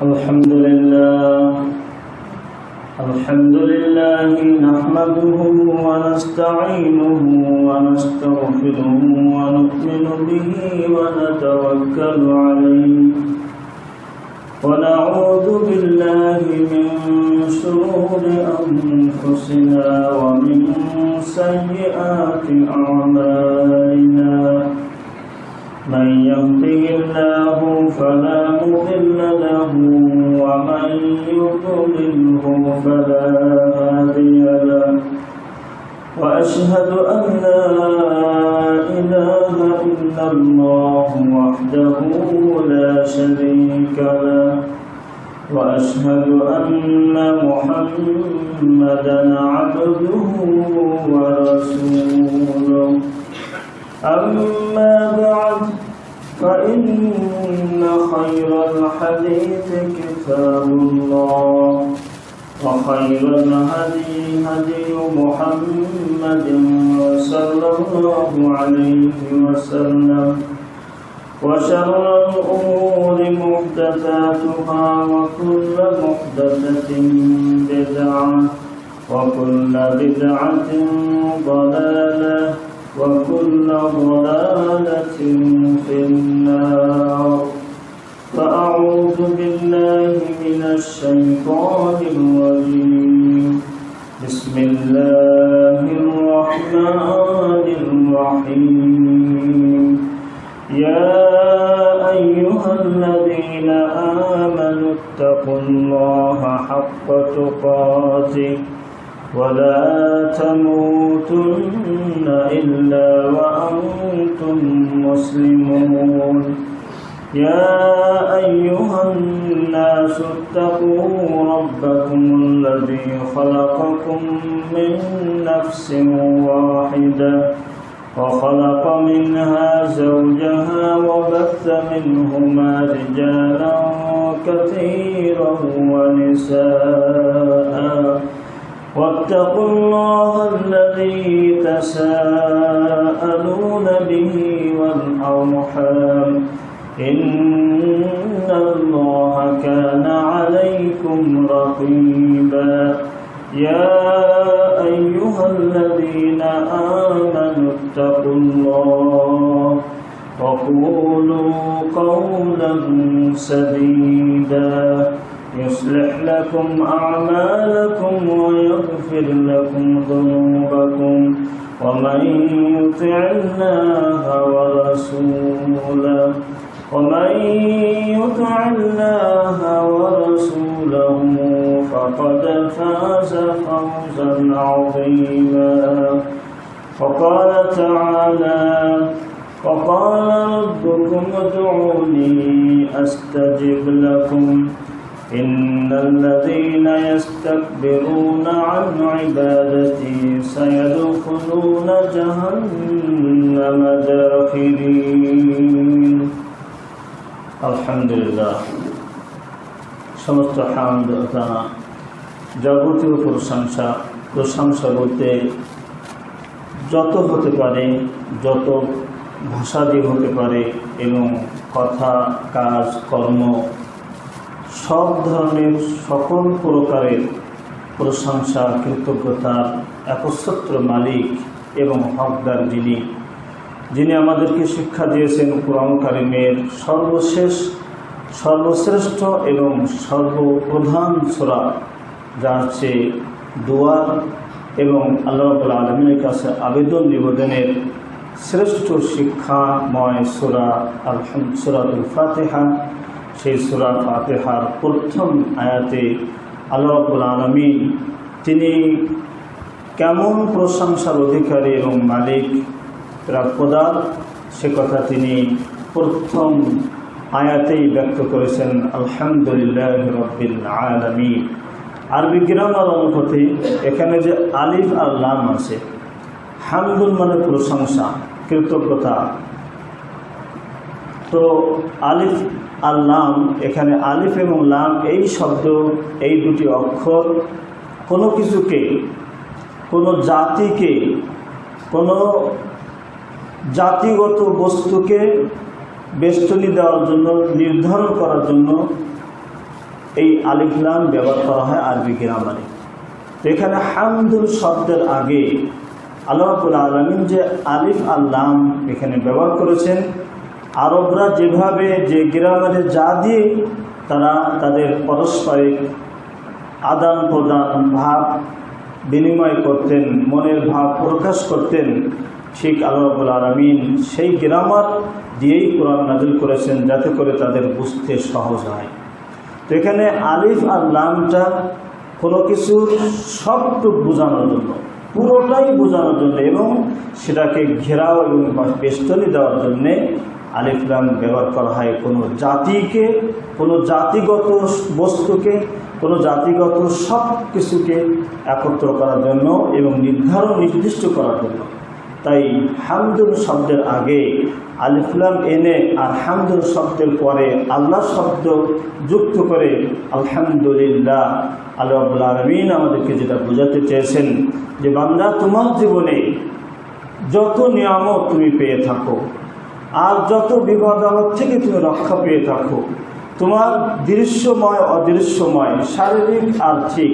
الحمد لله نحمده ونستعينه ونستغفره ونؤمن به ونتوكل عليه ونعوذ بالله من شرور أنفسنا ومن سيئات أعمالنا من يهده الله فلا مضل له ومن يضلله فلا هادي له وأشهد أن لا إله إلا الله وحده لا شريك له وأشهد أن محمدا عبده ورسوله أما بعد فإن خير الحديث كتاب الله وخير الهدي هدي محمد صلى الله عليه وسلم وشر الأمور محدثاتها وكل محدثة بدعة وكل بدعة ضلالة وكل ضلالة في النار فأعوذ بالله من الشيطان الرجيم بسم الله الرحمن الرحيم يا أيها الذين آمنوا اتقوا الله حق تقاته ولا تموتن إلا وأنتم مسلمون يا أيها الناس اتقوا ربكم الذي خلقكم من نفس واحدة وخلق منها زوجها وبث منهما رجالا كثيرا ونساء واتقوا الله الذي تساءلون به والأرحام إن الله كان عليكم رقيبا يا أيها الذين آمنوا اتقوا الله وقولوا قولا سديدا يصلح لكم أعمالكم ويغفر لكم ذنوبكم ومن يطع الله ورسوله فقد فاز فوزا عظيما وقال تعالى وقال ربكم ادعوني أستجب لكم إن الذين يستكبرون عن عبادتي سيدخلون جهنم داخرين আলহামদুলিল্লাহ সমস্ত হামদ যাবতীয় প্রশংসা বলতে যত হতে পারে যত ভাষা দিয়ে হতে পারে এবং কথা কাজ কর্ম সব ধরনের সকল প্রকারের প্রশংসা কৃতজ্ঞতার একচ্ছত্র মালিক এবং হকদার যিনি আমাদেরকে শিক্ষা দিয়েছেন কোরআন কারীমের সর্বশ্রেষ্ঠ এবং সর্বপ্রধান সূরা যা হচ্ছে দোয়া এবং আল্লাহ রাব্বুল আলামিনের কাছে আবেদন নিবেদনের শ্রেষ্ঠ শিক্ষাময় সূরা সূরাতুল ফাতিহা। সেই সূরা ফাতিহার প্রথম আয়াতে আল্লাহ রাব্বুল আলামিন তিনি কেমন প্রশংসার অধিকারী এবং মালিক প্রাপ্যদার সে কথা তিনি প্রথম আয়াতেই ব্যক্ত করেছেন আলহামদুলিল্লাহ রাব্বিল আলামিন। আরবি গ্রামার অনুপাতে এখানে যে আলিফ আর লাম আছে, হামদুল মানে প্রশংসা কৃতজ্ঞতা, তো আলিফ আর লাম, এখানে আলিফ এবং লাম এই শব্দ এই দুটি অক্ষর কোনো কিছুকে, কোনো জাতিকে, কোনো জাতিগত বস্তুকে বেষ্টনী দেওয়ার জন্য, নির্ধারণ করার জন্য এই আলিফ লাম ব্যবহার করা হয় আরবি গ্রামারে। তো এখানে হামদুল শব্দের আগে আল্লাহ রাব্বুল আলামিন যে আলিফ আর লাম এখানে ব্যবহার করেছেন, আরবরা যেভাবে যে গ্রামারে যা দিয়ে তারা তাদের পারস্পরিক আদান প্রদান ভাব বিনিময় করতেন, মনের ভাব প্রকাশ করতেন, ঠিক আল্লাহ রাব্বুল আলামিন সেই গ্রামার দিয়েই কোরআন নাযিল করেছেন যাতে করে তাদের বুঝতে সহজ হয়। তো এখানে আলিফ আর লামটা কোনো কিছুর সবটুক বোঝানোর জন্য, পুরোটাই বোঝানোর জন্য এবং সেটাকে ঘেরাও এবং বেষ্টনী দেওয়ার জন্যে আলিফ লাম ব্যবহার করা হয়। কোনো জাতিকে, কোনো জাতিগত বস্তুকে, কোনো জাতিগত সব কিছুকে একত্র করার জন্য এবং নির্দিষ্ট করার জন্য। তাই হামদুল শব্দের আগে আলিফ লাম এনে আর হামদুল শব্দের পরে আল্লাহ শব্দ যুক্ত করে আলহামদুলিল্লাহ, আল্লাহ রাব্বুল আলামিন আমাদেরকে যেটা বোঝাতে চেয়েছেন যে বান্দা, তোমার জীবনে যত নিয়ামত তুমি পেয়ে থাকো আর যত বিপদ আপদ থেকে তুমি রক্ষা পেয়ে থাকো, তোমার দৃশ্যময় অদৃশ্যময়, শারীরিক আর্থিক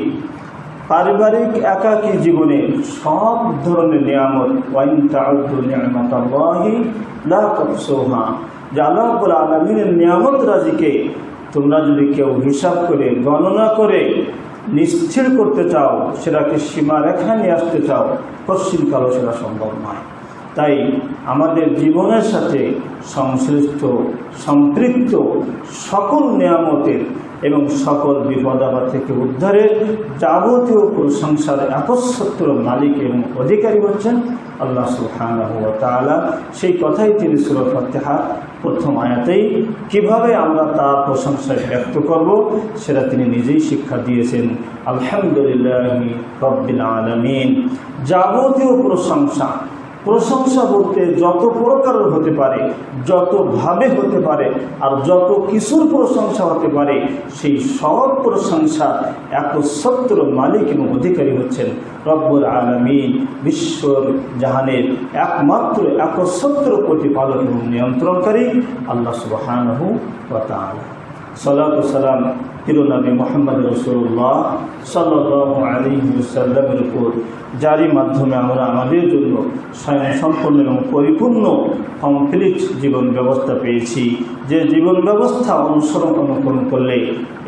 পারিবারিক একাকী জীবনে সব ধরনের নিয়ামত, ওয়াইন তাউদ্দু নি'মাতাল্লাহি লা তুহসুহা, যে আল্লাহ রাব্বুল আলামিনের নিয়ামত রাজিকে তোমরা যদি কেউ হিসাব করে গণনা করে নিশ্চিত করতে চাও, সেটাকে সীমারেখা নিয়ে আসতে চাও, পশ্চিমকালও সেটা সম্ভব নয়। তাই আমাদের জীবনের সাথে সংশ্লিষ্ট সম্পৃক্ত সকল নিয়ামতের এবং সকল বিপদ আপদ থেকে উদ্ধারের যাবতীয় প্রশংসার একচ্ছত্র মালিক এবং অধিকারী হচ্ছেন আল্লাহ সুবহানাহু ওয়া তাআলা। সেই কথাই তিনি সূরা ফাতিহার প্রথম আয়াতেই কিভাবে আমরা তার প্রশংসায় ব্যক্ত করব সেটা তিনি নিজেই শিক্ষা দিয়েছেন। আলহামদুলিল্লাহি রাব্বিল আলামিন। যাবতীয় প্রশংসা, প্রশংসা বলতে যত প্রকারের হতে পারে, যতভাবে হতে পারে আর যত কিছুর প্রশংসা হতে পারে, সেই সব প্রশংসা একচ্ছত্র মালিক এবং অধিকারী হচ্ছেন রব্বুল আলামিন, বিশ্বর জাহানের একমাত্র একচ্ছত্র প্রতিপালক এবং নিয়ন্ত্রণকারী আল্লাহ সুবহানাহু ওয়া তাআলা। সালাতু সালাম প্রিয় নবী মুহাম্মদ রাসূলুল্লাহ সাল্লাল্লাহু আলাইহি ওয়াসাল্লামের উপর, যারই মাধ্যমে আমরা আমাদের জন্য সম্পূর্ণ এবং পরিপূর্ণ কমপ্লিট জীবন ব্যবস্থা পেয়েছি, যে জীবন ব্যবস্থা অনুকরণ করলে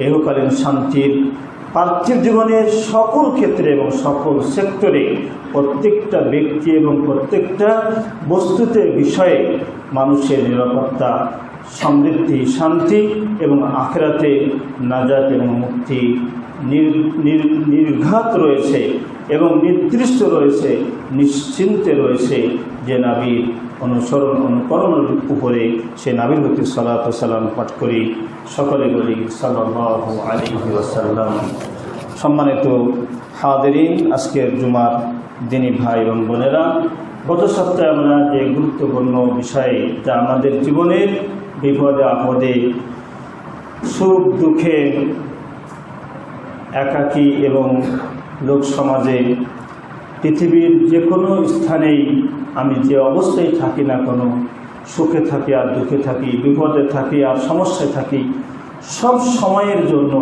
ইহকালীন শান্তির পার্থিব জীবনের সকল ক্ষেত্রে এবং সকল সেক্টরে প্রত্যেকটা ব্যক্তি এবং প্রত্যেকটা বস্তুতে বিষয়ে মানুষের নিরাপত্তা, সমৃদ্ধি, শান্তি এবং আখিরাতে নাজাত এবং মুক্তি নির্ঘাত রয়েছে এবং নির্দিষ্ট রয়েছে, নিশ্চিন্তে রয়েছে। যে নবীর অনুকরণের উপরে সে নবীর প্রতি সালাত ও সালাম পাঠ করি, সকলে বলি সাল্লাল্লাহু আলাইহি ওয়াসাল্লাম। সম্মানিত হাজিরিন, আজকের জুমার দিনী ভাই এবং বোনেরা, গত সপ্তাহে আমরা যে গুরুত্বপূর্ণ বিষয়ে, যা আমাদের জীবনের বিপদে আপদে, সুখ দুঃখে, একাকী এবং লোক সমাজে, পৃথিবীর যে কোনো স্থানেই আমি যে অবস্থায় থাকি না কোনো, সুখে থাকি আর দুঃখে থাকি, বিপদে থাকি আর সমস্যায় থাকি, সব সময়ের জন্য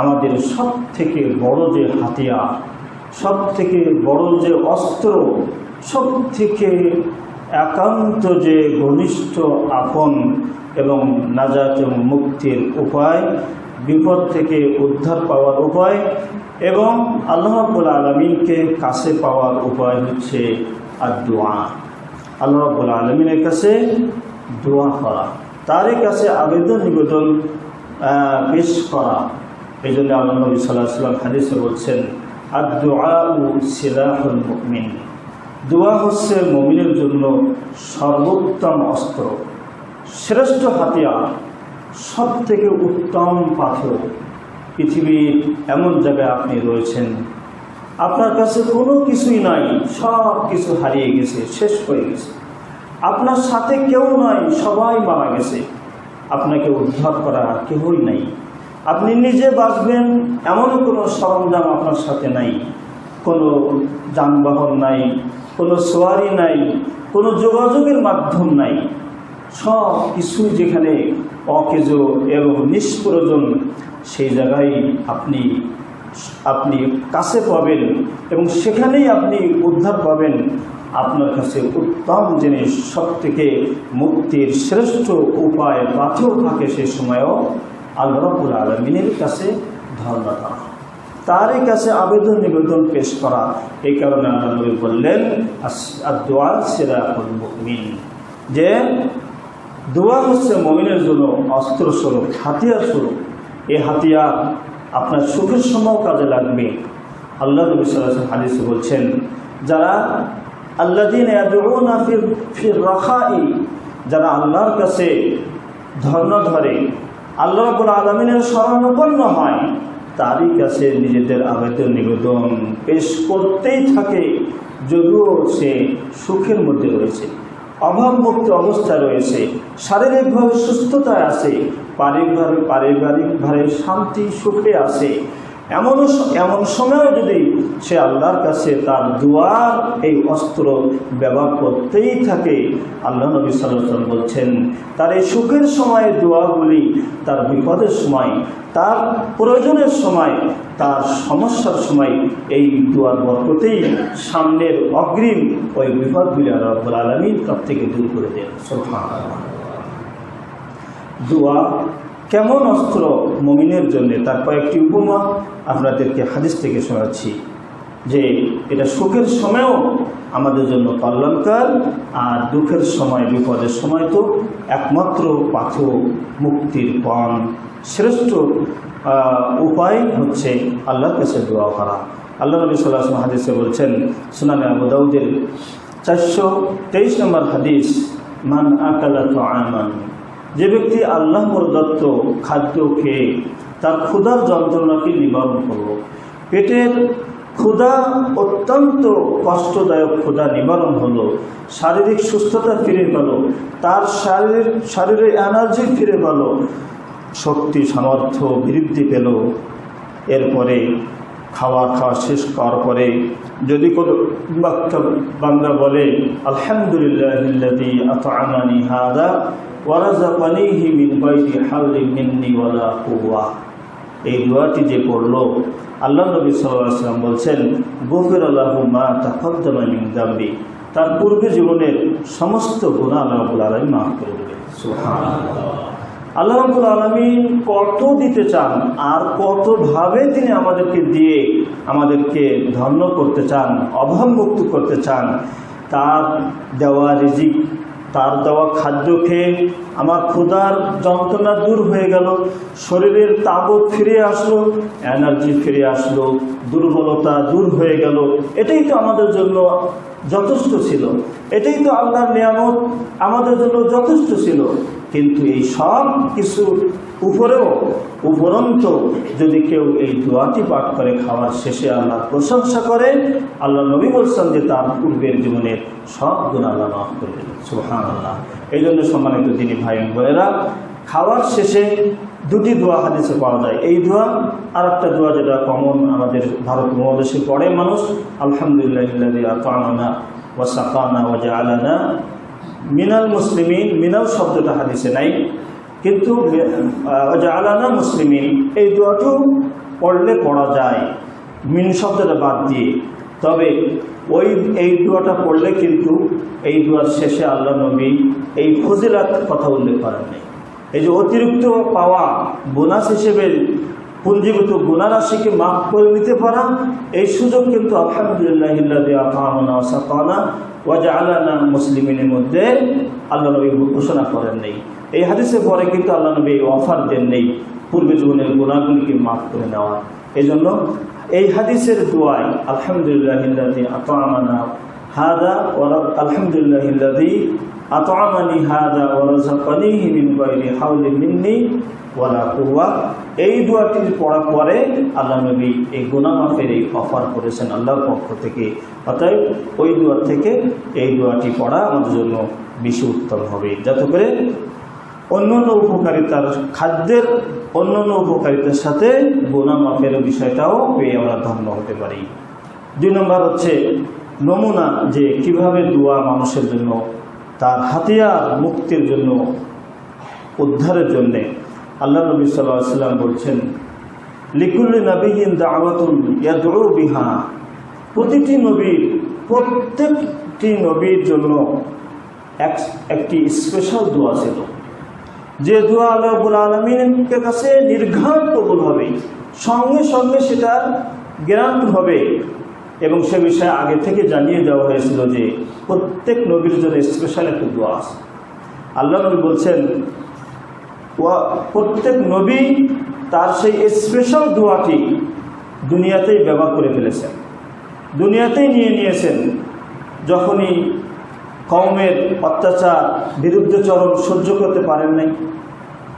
আমাদের সব থেকে বড় যে হাতিয়ার, সব থেকে বড় যে অস্ত্র, সব থেকে একান্ত যে ঘনিষ্ঠ আপন এবং নাজাত এবং মুক্তির উপায়, বিপদ থেকে উদ্ধার পাওয়ার উপায় এবং আল্লাহ রাব্বুল আলামিনকে কাছে পাওয়ার উপায় হচ্ছে আর-দুআ। আল্লাহ রাব্বুল আলামিনের কাছে দোয়া করা, তারই কাছে আবেদন নিবেদন পেশ করা। এই জন্য আল্লাহ নবী সাল্লাল্লাহু আলাইহি ওয়াসাল্লাম হাদিসে বলছেন, আর-দুআউ সিলাহুল মুমিন। দোয়া হচ্ছে মুমিনের জন্য সর্বোত্তম অস্ত্র, শ্রেষ্ঠ হাতিয়ার, সব থেকে উত্তম পাথর। পৃথিবীর এমন জায়গায় আপনি রয়েছেন, আপনার কাছে কোনো কিছুই নাই, সব কিছু হারিয়ে গেছে, শেষ হয়ে গেছে, আপনার সাথে কেউ নাই, সবাই মারা গেছে, আপনাকে উদ্ধার করা কেউই নাই, আপনি নিজে বাঁচবেন এমন কোনো সরঞ্জাম আপনার সাথে নাই, কোনো যানবাহন নাই, কোনো সোয়ারি নাই, কোনো যোগাযোগের মাধ্যম নাই, সব কিছু যেখানে অকেজ এবং নিষ্প্রয়োজন সেই জায়গায় আপনি কাছে পাবেন এবং সেখানেই আপনি উদ্ধার পাবেন। আপনার কাছে উত্তম জিনিস, সবথেকে মুক্তির শ্রেষ্ঠ উপায় পাথেও থাকে সে সময়ও আল্লাহ রাব্বুল আলামিনের কাছে ধর্ণা করা, তারই কাছে আবেদন নিবেদন পেশ করা। এই কারণে আল্লাহ নবী বললেন দুআ সিরাতুল মুমিন, যে দোয়া হচ্ছে মুমিনের জন্য অস্ত্র স্বরূপ, হাতিয়ার স্বরূপ। এই হাতিয়ার আপনার সুখের সময়ও কাজে লাগবে। আল্লাহ নবী সাল্লাল্লাহু আলাইহি ওয়াসাল্লাম হাদিসে বলছেন, যারা আল্লাযীনা ইয়াদউনা ফির রাখাই, যারা আল্লাহর কাছে ধর্ণা ধরে, আল্লাহ রাব্বুল আলামিনের শরণাপন্ন হয়, তারই কাছে নিজেদের আবেদন নিবেদন পেশ করতেই থাকে, যদিও সে সুখের মধ্যে রয়েছে, অভাবমুক্ত অবস্থায় রয়েছে, শারীরিকভাবে সুস্থতায় আছে, পারিবারিকভাবে শান্তি সুখে আছে। এমন সময়ও যদি সে আল্লাহর কাছে তার দুয়ার এই অস্ত্র ব্যবহার করতেই থাকে, আল্লাহ নবী সাল্লাল্লাহু আলাইহি ওয়াসাল্লাম বলছেন, তার এই সুখের সময় দোয়াগুলি, তার বিপদের সময়, তার প্রয়োজনের সময়, তার সমস্যার সময় এই দোয়ার বরকতেই সামনের অগ্রিম ওই বিপদগুলি আল্লাহ রাব্বুল আলামিন তার থেকে দূর করে দেন। সুবহানাল্লাহ। দোয়া কেমন অস্ত্র মুমিনের জন্য, তার কয়েকটি উপমা আপনাদেরকে হাদিস থেকে শোনাচ্ছি, যে এটা সুখের সময়ও আমাদের জন্য কল্যাণকর, আর দুঃখের সময়, বিপদের সময় তো একমাত্র পাথর মুক্তির পণ। শ্রেষ্ঠ উপায় হচ্ছে আল্লাহর কাছে দোয়া করা। আল্লাহ নবী সাল্লাল্লাহু আলাইহি ওয়াসাল্লাম হাদিসে বলছেন, সুনানে আবু দাউদের 423 নম্বর হাদিস, মান আকালা তাআমান, যে ব্যক্তি আল্লাহ প্রদত্ত খাদ্য খেয়ে তার ক্ষুধার যন্ত্রণাকে নিবারণ করল, পেটের ক্ষুধা অত্যন্ত কষ্টদায়ক ক্ষুধা নিবারণ হলো, শারীরিক সুস্থতা ফিরে পেল, তার শরীরে এনার্জি ফিরে পেল, শক্তি সামর্থ্য বৃদ্ধি পেল। এরপরে খাওয়া শেষ করার পরে যদি কোনো বান্দা বলে, আলহামদুলিল্লাহিল্লাযী আত'আমানি হাযা ওয়া রাযাকানিহি মিন গায়রি হাওলিন মিন্নি ওয়ালা কুওয়া, এই দোয়াটি যে পড়ল, আল্লাহ নবী সাল্লাল্লাহু আলাইহি ওয়াসাল্লাম বলছেন, গুফিরা লাহু মা তাকাদ্দামা মিন যামবি, তার পূর্বে জীবনের সমস্ত গুনাহ আল্লাহ রাব্বুল আলামিন মাফ করে দেবেন। সুবহানাল্লাহ। আল্লাহ রাব্বুল আলামিন কত দিতে চান, আর কতভাবে তিনি আমাদেরকে দিয়ে আমাদেরকে ধন্য করতে চান, অভাবমুক্ত করতে চান। তার দেওয়া রিজিক, তার দেওয়া খাদ্য খেয়ে আমার ক্ষুধার যন্ত্রণা দূর হয়ে গেল, শরীরের তাকত ফিরে আসলো, এনার্জি ফিরে আসলো, দুর্বলতা দূর হয়ে গেল। এটাই তো আমাদের জন্য যথেষ্ট ছিল, এটাই তো আল্লাহর নিয়ামত আমাদের জন্য যথেষ্ট ছিল। কিন্তু এই সব কিছু উপরন্ত যদি কেউ এই দোয়াটি পাঠ করে খাওয়ার শেষে আল্লাহর প্রশংসা করে, আল্লাহ নবী বলছেন যে তার পূর্বের জীবনের সব গুনাহ আল্লাহ মাফ করে দেবেন। সুবহানাল্লাহ। এই জন্য সম্মানিত দিনী ভাই বোনেরা, খাওয়ার শেষে দুটি দোয়া হাদিসে পাওয়া যায়। এই দোয়া আর একটা দোয়া যেটা কমন আমাদের ভারত মহাদেশে পড়ে মানুষ, আলহামদুলিল্লাহিল্লাযী আত'আমানা ওয়া সাকানা ওয়া জাআলানা মিনাল মুসলিমিন। মিনাল শব্দটা হাদিসে নাই, কিন্তু জাআলানা মুসলিমিন এই দোয়াটিও পড়া যায় মিন শব্দটা বাদ দিয়ে। তবে এই দোয়াটা পড়লে কিন্তু এই দোয়ার শেষে আল্লাহ নবী এই ফজিলত কথা উল্লেখ করেন নাই। এই যে অতিরিক্ত পাওয়া বোনাস হিসেবে পুঞ্জীভূত গুনাহ রাশিকে মাফ করে নিতে পারা, এই সুযোগ কিন্তু আলহামদুলিল্লাহিল্লাযী আত'আমানা ওয়া সাকানা ওয়া জাআলানা মুসলিমিনের মধ্যে আল্লাহ নবী ঘোষণা করেন নেই। এই হাদিসে পরে কিন্তু আল্লাহ নবী অফার দেন নেই পূর্বে জীবনের গুনাহগুলিকে মাফ করে নেওয়া। এই জন্য এই হাদিসের দোয়ায় আলহামদুলিল্লাহিল্লাযী আত'আমানা হাযা ওয়া আলহামদুলিল্লাহিল্লাযী আত'আমানি হাযা ওয়া রাযাকানিহি মিন গায়রি হাওলিন মিন্নি ওয়ালা কুওয়া, এই দোয়াটি পড়ার পরে আল্লাহ নবী এই গুনাহ মাফের এই অফার করেছেন আল্লাহর পক্ষ থেকে। অতএব ওই দোয়া থেকে এই দোয়াটি পড়া আমাদের জন্য বেশি উত্তম হবে, যাতে করে অন্যান্য উপকারিতার খাদ্যের অন্যান্য উপকারিতার সাথে গুনাহ মাফের বিষয়টাও পেয়ে আমরা ধন্য হতে পারি। 2 নম্বর হচ্ছে নমুনা, যে কিভাবে দোয়া মানুষের জন্য তার হাতিয়ার মুক্তির জন্য, উদ্ধারের জন্যে। আল্লাহ নবী সাল্লাল্লাহু আলাইহি ওয়াসাল্লাম বলছেন, লিকুল্লি নাবিয়্যিন দাওয়াতুন ইয়াদউ বিহা, প্রত্যেকটি নবীর জন্য একটি স্পেশাল দোয়া ছিল, যে দোয়া আল্লাহ রাব্বুল আলামিনের কাছে নির্ঘাত কবুল হবে, সঙ্গে সঙ্গে সেটা গ্যারান্টি হবে। এবং সে বিষয়ে আগে থেকে জানিয়ে দেওয়া হয়েছিল যে প্রত্যেক নবীর জন্য স্পেশাল একটা দোয়া আছে। আল্লাহ নবী বলছেন, প্রত্যেক নবী তার সেই স্পেশাল দোয়াটি দুনিয়াতেই ব্যবহার করে ফেলেছেন, দুনিয়াতেই নিয়ে নিয়েছেন। যখনই কওমের অত্যাচার, বিরুদ্ধচরণ সহ্য করতে পারেন নাই,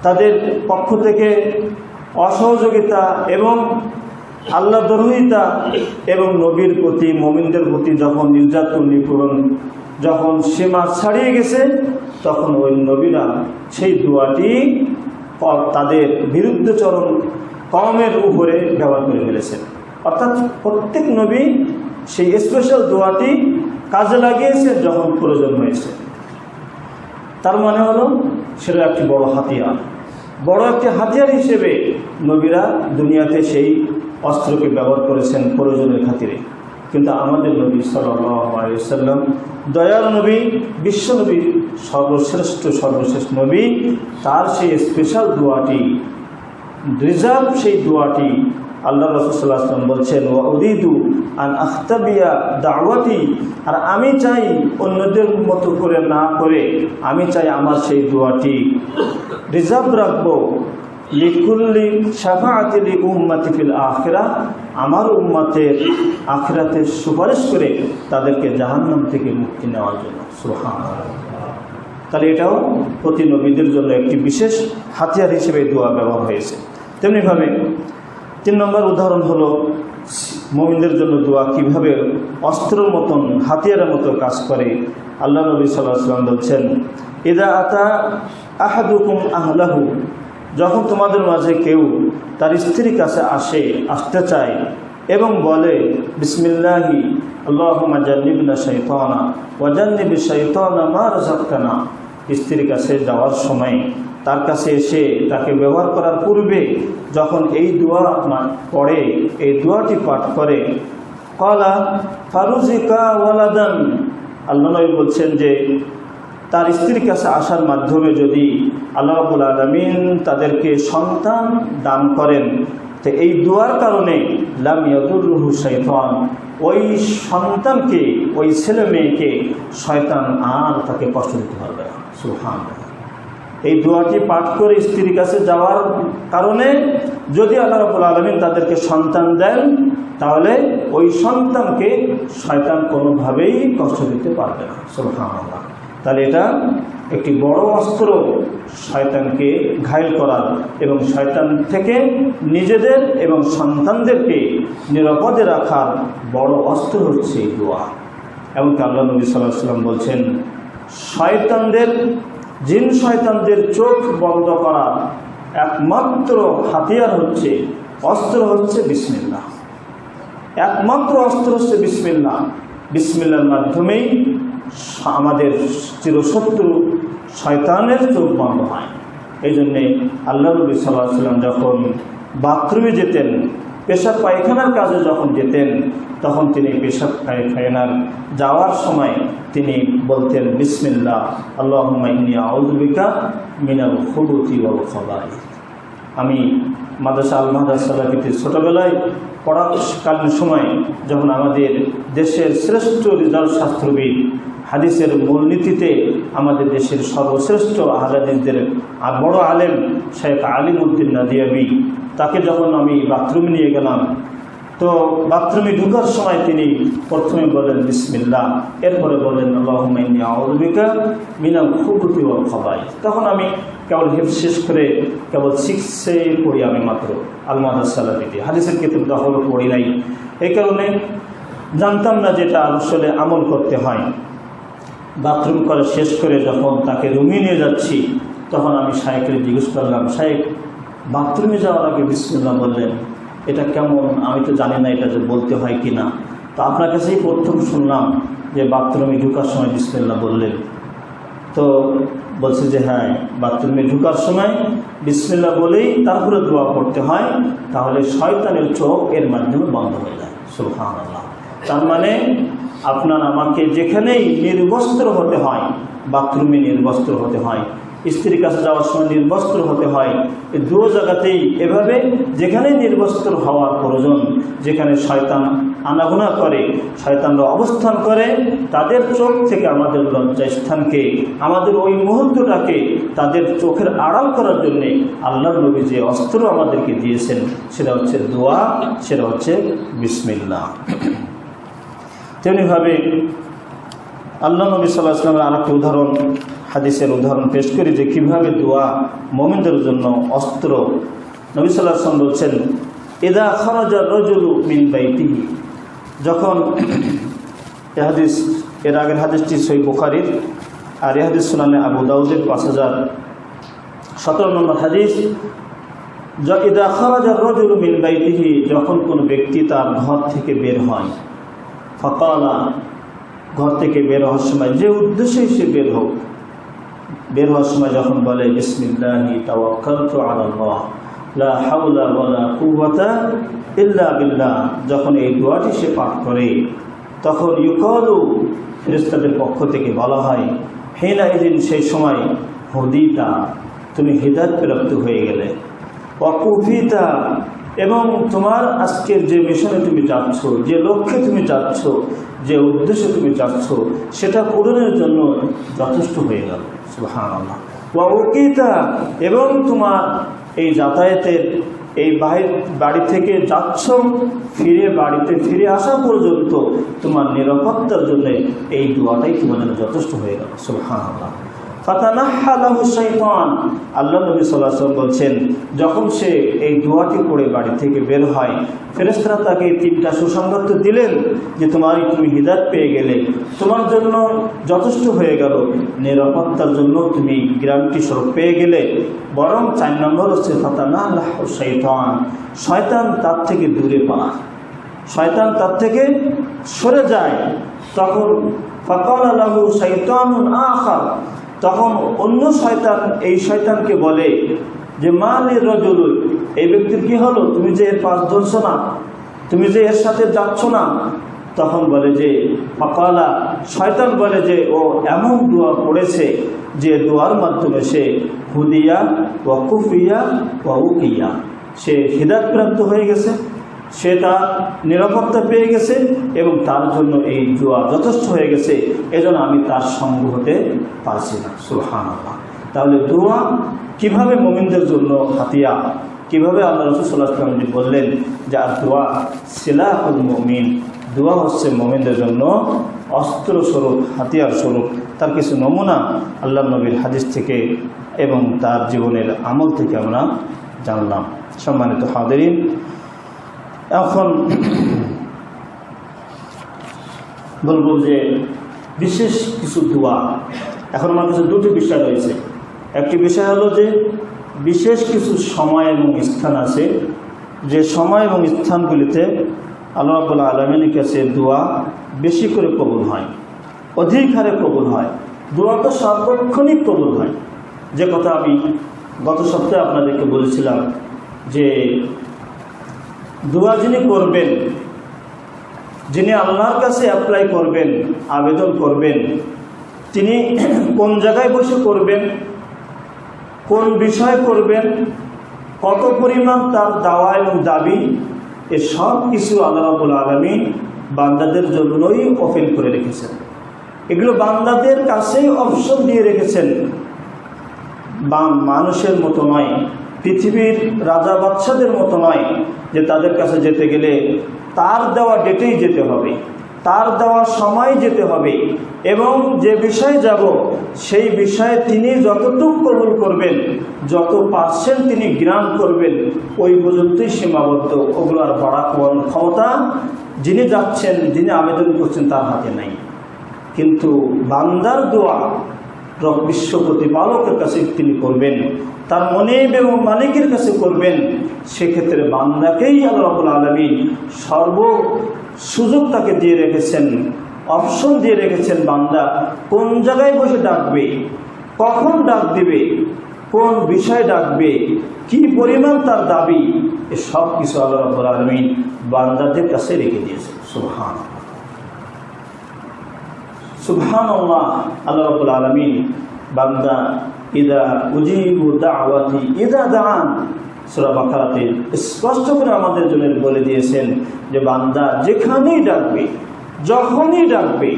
তাদের পক্ষ থেকে অসহযোগিতা এবং আল্লাহ দ্রোহিতা এবং নবীর প্রতি, মুমিনদের প্রতি যখন নির্যাতন, নিপীড়ন যখন সীমা ছাড়িয়ে গেছে, তখন ওই নবীরা সেই দোয়াটি তাদের বিরুদ্ধচরণ কওমের উপরে ব্যবহার করে ফেলেছেন। অর্থাৎ প্রত্যেক নবী সেই স্পেশাল দোয়াটি কাজে লাগিয়েছেন যখন প্রয়োজন হয়েছে। তার মানে হলো সেটা একটি বড় হাতিয়ার, বড় একটি হাতিয়ার হিসেবে নবীরা দুনিয়াতে সেই অস্ত্রকে ব্যবহার করেছেন প্রয়োজনের খাতিরে। কিন্তু আমাদের নবী সাল্লাল্লাহু আলাইহি ওয়াসাল্লাম, দয়ার নবী, বিশ্বনবী, সর্বশেষ নবী, তার সেই স্পেশাল দোয়াটি, রিজার্ভ সেই দোয়াটি আল্লাহ রাসূল সাল্লাল্লাহু আলাইহি ওয়াসাল্লাম বলছেন, ওয়া উরিদু আন আখতাবিয়া দাওয়াতি, আর আমি চাই অন্যদের মতো করে না করে আমি চাই আমার সেই দোয়াটি রিজার্ভ রাখবো, লিকুল্লি শাফাআতি লি উম্মতি ফিল আখিরাহ, আমার উম্মতের আখিরাতে সুপারিশ করে তাদেরকে জাহান্নাম থেকে মুক্তি নেওয়ার জন্য। সুবহানাল্লাহ। তাহলে এটাও প্রতি নবীদের জন্য একটি বিশেষ হাতিয়ার হিসেবে দোয়া ব্যবহার হয়েছে। তেমনিভাবে 3 নম্বর উদাহরণ হলো মুমিনদের জন্য দোয়া কিভাবে অস্ত্রের মতন, হাতিয়ারের মতো কাজ করে। আল্লাহ নবী সাল্লাল্লাহু আলাইহি ওয়াসাল্লাম বলছেন, ইযা আতা আহাদুকুম আহলাহু, যখন তোমাদের মাঝে কেউ তার স্ত্রীর কাছে আসতে চায় এবং বলে, বিসমিল্লাহি আল্লাহুম্মা জান্নিবনা শাইতানা ওয়া জান্নিবিশ শাইতানা মা রাযাকতানা, স্ত্রীর কাছে যাওয়ার সময় তার কাছে এসে তাকে ব্যবহার করার পূর্বে যখন এই দোয়া পড়ে, এই দোয়াটি পাঠ করে, ক্বালা ফারুজিকা ওয়ালাদান, আল্লাহ নবী বলছেন যে তার স্ত্রীর কাছে আসার মাধ্যমে যদি আল্লাহ রাব্বুল আলামিন তাদেরকে সন্তান দান করেন, তো এই দোয়ার কারণে লাম ইয়াদুররুহু শাইতান, ওই সন্তানকে, ওই ছেলে মেয়েকে শয়তান আর তাকে কষ্ট দিতে পারবে না। সুবহানাল্লাহ। এই দোয়াটি পাঠ করে স্ত্রীর কাছে যাওয়ার কারণে যদি আল্লাহ রাব্বুল আলামিন তাদেরকে সন্তান দেন, তাহলে ওই সন্তানকে শয়তান কোনোভাবেই কষ্ট দিতে পারবে না। সুবহানাল্লাহ। তাহলে এটা একটি বড় অস্ত্র, শয়তানকে ঘায়েল করার এবং শয়তান থেকে নিজেদের এবং সন্তানদেরকে নিরাপদে রাখার বড় অস্ত্র হচ্ছে এই দোয়া। এমনকি আল্লাহ নবী সাল্লাল্লাহু আলাইহি ওয়াসাল্লাম বলছেন, জিন শয়তানদের চোখ বন্ধ করার একমাত্র হাতিয়ার হচ্ছে, অস্ত্র হচ্ছে বিসমিল্লাহ। একমাত্র অস্ত্র হচ্ছে বিসমিল্লাহ। বিসমিল্লাহর মাধ্যমেই আমাদের চিরশত্রু শয়তানের চোখ বন্ধ হয়। এই জন্যে আল্লাহ নবী সাল্লাল্লাহু আলাইহি ওয়াসাল্লাম যখন বাথরুমে যেতেন, পেশাব পায়খানার কাজে যখন যেতেন, তখন তিনি পেশাব পায়খানার যাওয়ার সময় তিনি বলতেন, বিসমিল্লাহ আল্লাহুম্মা ইন্নী আউযু বিকা মিনাল খুবুথি ওয়াল খাবাইথ। আমি মাদ্রাসা আল মাদ্রাসা সালাফিতে ছোটোবেলায় পড়াকালীন সময় যখন আমাদের দেশের শ্রেষ্ঠ রিজাল শাস্ত্রবিদ, হাদিসের মূলনীতিতে আমাদের দেশের সর্বশ্রেষ্ঠ আহলে হাদিসদের বড় আলেম শেখ আলিমউদ্দিন নাদিয়াবি, তাকে যখন আমি বাথরুমে নিয়ে গেলাম, তো বাথরুমে ঢোকার সময় তিনি প্রথমে বলেন বিসমিল্লাহ, এরপরে বলেন আল্লাহুম্মা ইন্নী আউযু বিকা মিনাল খুবুথি ওয়াল খাবাইথ। তখন আমি কেবল হিফজ শেষ করে কেবল 6 পড়ি, আমি মাত্র আল মাদ্রাসা সালাফিতে হাদিসের কিতাব তখন পড়ি নাই। এই কারণে জানতাম না যেটা আসলে আমল করতে হয়। বাথরুম করে শেষ করে যখন তাকে রুমে নিয়ে যাচ্ছি, তখন আমি শায়েখকে জিজ্ঞেস করলাম, শায়েখ বাথরুমে যাওয়ার আগে বিসমিল্লাহ বললেন, এটা কেমন? আমি তো জানি না এটা যে বলতে হয় কি না। তো আপনার কাছেই প্রথম শুনলাম যে বাথরুমে ঢোকার সময় বিসমিল্লাহ বললেন। তো বলছে যে হ্যাঁ, বাথরুমে ঢোকার সময় বিসমিল্লাহ বলেই তারপরে দোয়া পড়তে হয়, তাহলে শয়তানের চোখ এর মাধ্যমে বন্ধ হয়ে যায়। সুবহানাল্লাহ। তার মানে আপনার আমাকে যেখানেই নির্বস্ত্র হতে হয়, বাথরুমে নির্বস্ত্র হতে হয়, স্ত্রীর কাছে যাওয়ার সময় নির্বস্ত্র হতে হয়, এই দুটো জায়গাতেই এভাবে যেখানেই নির্বস্ত্র হওয়ার প্রয়োজন, যেখানে শয়তান আনাগোনা করে, শয়তানরা অবস্থান করে, তাদের চোখ থেকে আমাদের লজ্জা স্থানকে, আমাদের ওই মুহূর্তটাকে তাদের চোখের আড়াল করার জন্যে আল্লাহর নবী যে অস্ত্র আমাদেরকে দিয়েছেন সেটা হচ্ছে দোয়া, সেটা হচ্ছে বিসমিল্লাহ। তেমনিভাবে আল্লাহ নবী সাল্লাল্লাহু আলাইহি ওয়াসাল্লামের আরেকটি উদাহরণ, হাদিসের উদাহরণ পেশ করি যে কীভাবে দোয়া মুমিনদের জন্য অস্ত্র। নবী সাল্লাল্লাহু আলাইহি ওয়াসাল্লাম বলছেন, ইযা খারাজা রাজুলু মিন বাইতিহি, যখন হাদিস, এর আগের হাদিসটি সহিহ বুখারীর, আর এই হাদিস সুনানে আবু দাউদের 5017 নম্বর হাদিস। ইযা খারাজা রাজুলু মিন বাইতিহি, যখন কোনো ব্যক্তি তার ঘর থেকে বের হয়, ফাকালা, ঘর থেকে বের হওয়ার সময় যে উদ্দেশ্যে সে বের হোক, বের হওয়ার সময় যখন বলে বিসমিল্লাহি তাওয়াক্কালতু আলাল্লাহ লা হাওলা ওয়ালা কুওয়াতা ইল্লা বিল্লাহ, যখন এই দোয়াটি সে পাঠ করে, তখন ইউকালু, ফেরেশতাদের পক্ষ থেকে বলা হয়, হিনা ইদিন, সেই সময় হুদিতা, তুমি হিদায়াত প্রাপ্ত হয়ে গেলে, ওয়াকুফিতা, এবং তোমার আজকের যে মিশনে তুমি যাচ্ছ, যে লক্ষ্যে তুমি যাচ্ছ, যে উদ্দেশ্যে তুমি যাচ্ছ, সেটা পূরণের জন্য যথেষ্ট হয়ে গেল। সুবহানাল্লাহ। ওয়া উকিতা, এবং তোমার এই যাতায়াতের, এই বাড়ি থেকে যাচ্ছ, বাড়িতে ফিরে আসা পর্যন্ত তোমার নিরাপত্তার জন্য এই দোয়াটাই তোমার জন্য যথেষ্ট হয়ে গেল। সুবহানাল্লাহ। ফাতানাহা লাহু শাইতান, আল্লাহ নবী সাল্লাল্লাহু আলাইহি ওয়াসাল্লাম বলছেন, যখন সে এই দোয়াটি পড়ে বাড়ি থেকে বের হয়, ফেরেশতারা তাকে 3টা সুসংবাদ দিলেন যে তুমি হিদায়াত পেয়ে গেলে, তোমার জন্য যথেষ্ট হয়ে গেল, নিরাপত্তার জন্য তুমি গ্যারান্টি স্বরূপ পেয়ে গেলে। বরং 4 নম্বর হচ্ছে ফাতানাহা লাহু শাইতান, শয়তান তার থেকে দূরে পালায়, শয়তান তার থেকে সরে যায়। তখন ফাকালা লাহু শাইতানুন আখার, তখন অন্য শয়তান এই শয়তানকে বলে যে মালির রাজুল, এই ব্যক্তির কি হলো, তুমি যে এর পাশ ধরছো না, তুমি যে এর সাথে যাচ্ছ না। তখন বলে যে ফাকালা, শয়তান বলে যে ও এমন দোয়া পড়েছে যে দোয়ার মাধ্যমে সে হুদিয়া ওয়া কুফিয়া ওয়া উকিয়া, সে হিদায়াত প্রাপ্ত হয়ে গেছে, সে তার নিরাপত্তা পেয়ে গেছে, এবং তার জন্য এই দোয়া যথেষ্ট হয়ে গেছে, এজন্য আমি তার সঙ্গ হতে পারছি না। সুবহানাল্লাহ। তাহলে দোয়া কিভাবে মুমিনদের জন্য হাতিয়ার, কিভাবে আল্লাহ রাসূল সাল্লাল্লাহু আলাইহি ওয়াসাল্লাম বললেন যে আর দোয়া সিলাহুল মুমিন, দোয়া হচ্ছে মুমিনদের জন্য অস্ত্র স্বরূপ, হাতিয়ার স্বরূপ। তার কিছু নমুনা আল্লাহ নবীর হাদিস থেকে এবং তার জীবনের আমল থেকে আমরা জানলাম। সম্মানিত হাজিরিন, এখন বলবো যে বিশেষ কিছু দোয়া, এখন আমার কাছে 2টি বিষয় রয়েছে। একটি বিষয় হলো যে বিশেষ কিছু সময় এবং স্থান আছে, যে সময় এবং স্থানগুলিতে আল্লাহ রাব্বুল আলামিনের কাছে দোয়া বেশি করে কবুল হয়, অধিক হারে কবুল হয়। দোয়া তো সার্বক্ষণিক কবুল হয়, যে কথা আমি গত সপ্তাহে আপনাদেরকে বলেছিলাম যে দোয়া যিনি করবেন, যিনি আল্লাহর কাছে অ্যাপ্লাই করবেন, আবেদন করবেন, তিনি কোন জায়গায় বসে করবেন, কোন বিষয় করবেন, কত পরিমাণ তার দাওয়া এবং দাবি, এ সব কিছু আল্লাহ রাব্বুল আলামিন বান্দাদের জন্যই ওপেন করে রেখেছেন। এগুলো বান্দাদের কাছেই অপশন দিয়ে রেখেছেন, মানুষের মতো নয়, পৃথিবীর রাজা বাদশাদের মতো নয় যে তাদের কাছে যেতে গেলে তার দেওয়া ডেটেই যেতে হবে, তার দেওয়া সময় যেতে হবে, এবং যে বিষয়ে যাব সেই বিষয়ে তিনি যতটুকু কবুল করবেন, যত % তিনি গ্রান্ট করবেন, ওই পর্যন্তই সীমাবদ্ধ। ওগুলো আর বাড়া করার ক্ষমতা যিনি যাচ্ছেন, যিনি আবেদন করছেন তার হাতে নাই। কিন্তু বান্দার দোয়া বিশ্ব প্রতিপালকের কাছে তিনি করবেন, তার মনিব এবং মালিকের কাছে করবেন, সেক্ষেত্রে বান্দাকেই আল্লাহ রাব্বুল আলামিন সর্ব সুযোগ তাকে দিয়ে রেখেছেন, অপশন দিয়ে রেখেছেন। বান্দা কোন জায়গায় বসে ডাকবে, কখন ডাক দিবে, কোন বিষয় ডাকবে, কি পরিমাণ তার দাবি, এ সব কিছু আল্লাহ রাব্বুল আলামিন বান্দাদের কাছে রেখে দিয়েছেন। সুবহানাল্লাহ, সুবহানাল্লাহ। আল্লাহ রাব্বুল আলামিন বান্দা ইদা উজিবু দাওয়াতি ইদা দাআন, সূরা বাকারাতে স্পষ্ট করে আমাদের জন্য বলে দিয়েছেন যে বান্দা যেখানেই ডাকবে, যখনই ডাকবে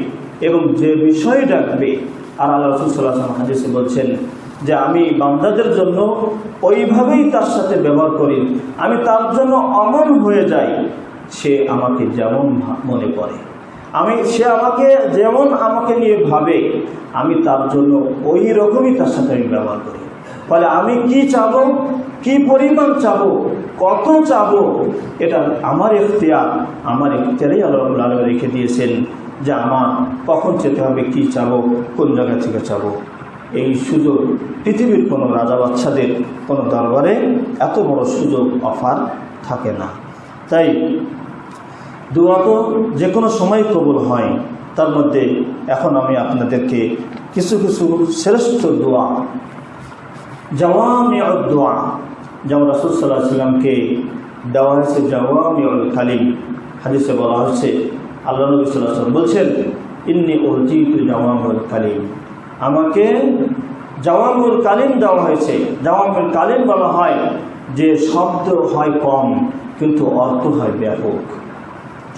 এবং যে বিষয়ে ডাকবে। আর আল্লাহ রাসূল সাল্লাল্লাহু আলাইহি ওয়াসাল্লাম হাদিসে বলছেন যে আমি বান্দাদের জন্য ওইভাবেই তার সাথে ব্যবহার করি, আমি তার জন্য অমন হয়ে যাই, সে আমাকে যেমন মনে করে, সে আমাকে যেমন আমাকে নিয়ে ভাবে, আমি তার জন্য ওই রকমই তার সাথে আমি ব্যবহার করি। ফলে আমি কি চাবো, কি পরিমাণ চাবো, কত চাবো, এটা আমার এখতিয়ার, আমার এখতিয়ারেই আল্লাহ রাব্বুল আলামিন রেখে দিয়েছেন যে আমার কখন যেতে হবে, কি চাবো, কোন জায়গা থেকে চাবো। এই সুযোগ পৃথিবীর কোনো রাজা বাচ্চাদের কোনো দরবারে এত বড় সুযোগ অফার থাকে না। তাই দোয়া তো যে কোনো সময় কবুল হয়। তার মধ্যে এখন আমি আপনাদেরকে কিছু কিছু শ্রেষ্ঠ দোয়া, জাওয়ামিউদ দোয়া, যেমন রাসূল সাল্লাল্লাহু আলাইহি ওয়াসাল্লামকে দেওয়া হয়েছে জাওয়ামিউল কালিম। হাদিসে বলা হচ্ছে, আল্লাহ নবী সাল্লাল্লাহু আলাইহি ওয়াসাল্লাম বলছেন, ইন্নী উতিতু জাওয়ামিউল কালিম, আমাকে জাওয়ামিউল কালিম দেওয়া হয়েছে। জাওয়ামিউল কালিম বলা হয় যে শব্দ হয় কম কিন্তু অর্থ হয় ব্যাপক।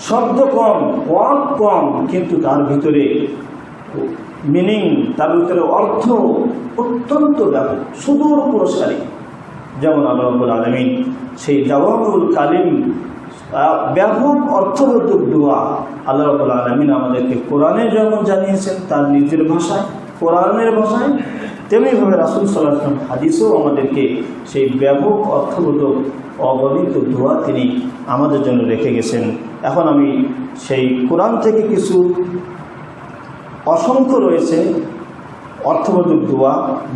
শব্দ কম, ওয়ার্ড কম, কিন্তু তার ভিতরে মিনিং, তার ভিতরে অর্থ অত্যন্ত ব্যাপক, সুদূর প্রসারী। যেমন আল্লাহ রাব্বুল আলামিন সেই জাওয়ামিউল কালিম, ব্যাপক অর্থবোধক দোয়া আল্লাহ রাব্বুল আলামিন আমাদেরকে কোরআনে যেমন জানিয়েছেন তার নিজের ভাষায়, কোরআনের ভাষায়, তেমনিভাবে রাসূল সাল্লাল্লাহু আলাইহি ওয়াসাল্লাম হাদিসেও আমাদেরকে সেই ব্যাপক অর্থবোধক অগণিত দোয়া তিনি আমাদের জন্য রেখে গেছেন। এখন আমি সেই কোরআন থেকে কিছু অসংখ্য রয়েছে অর্থবোধক দোয়া,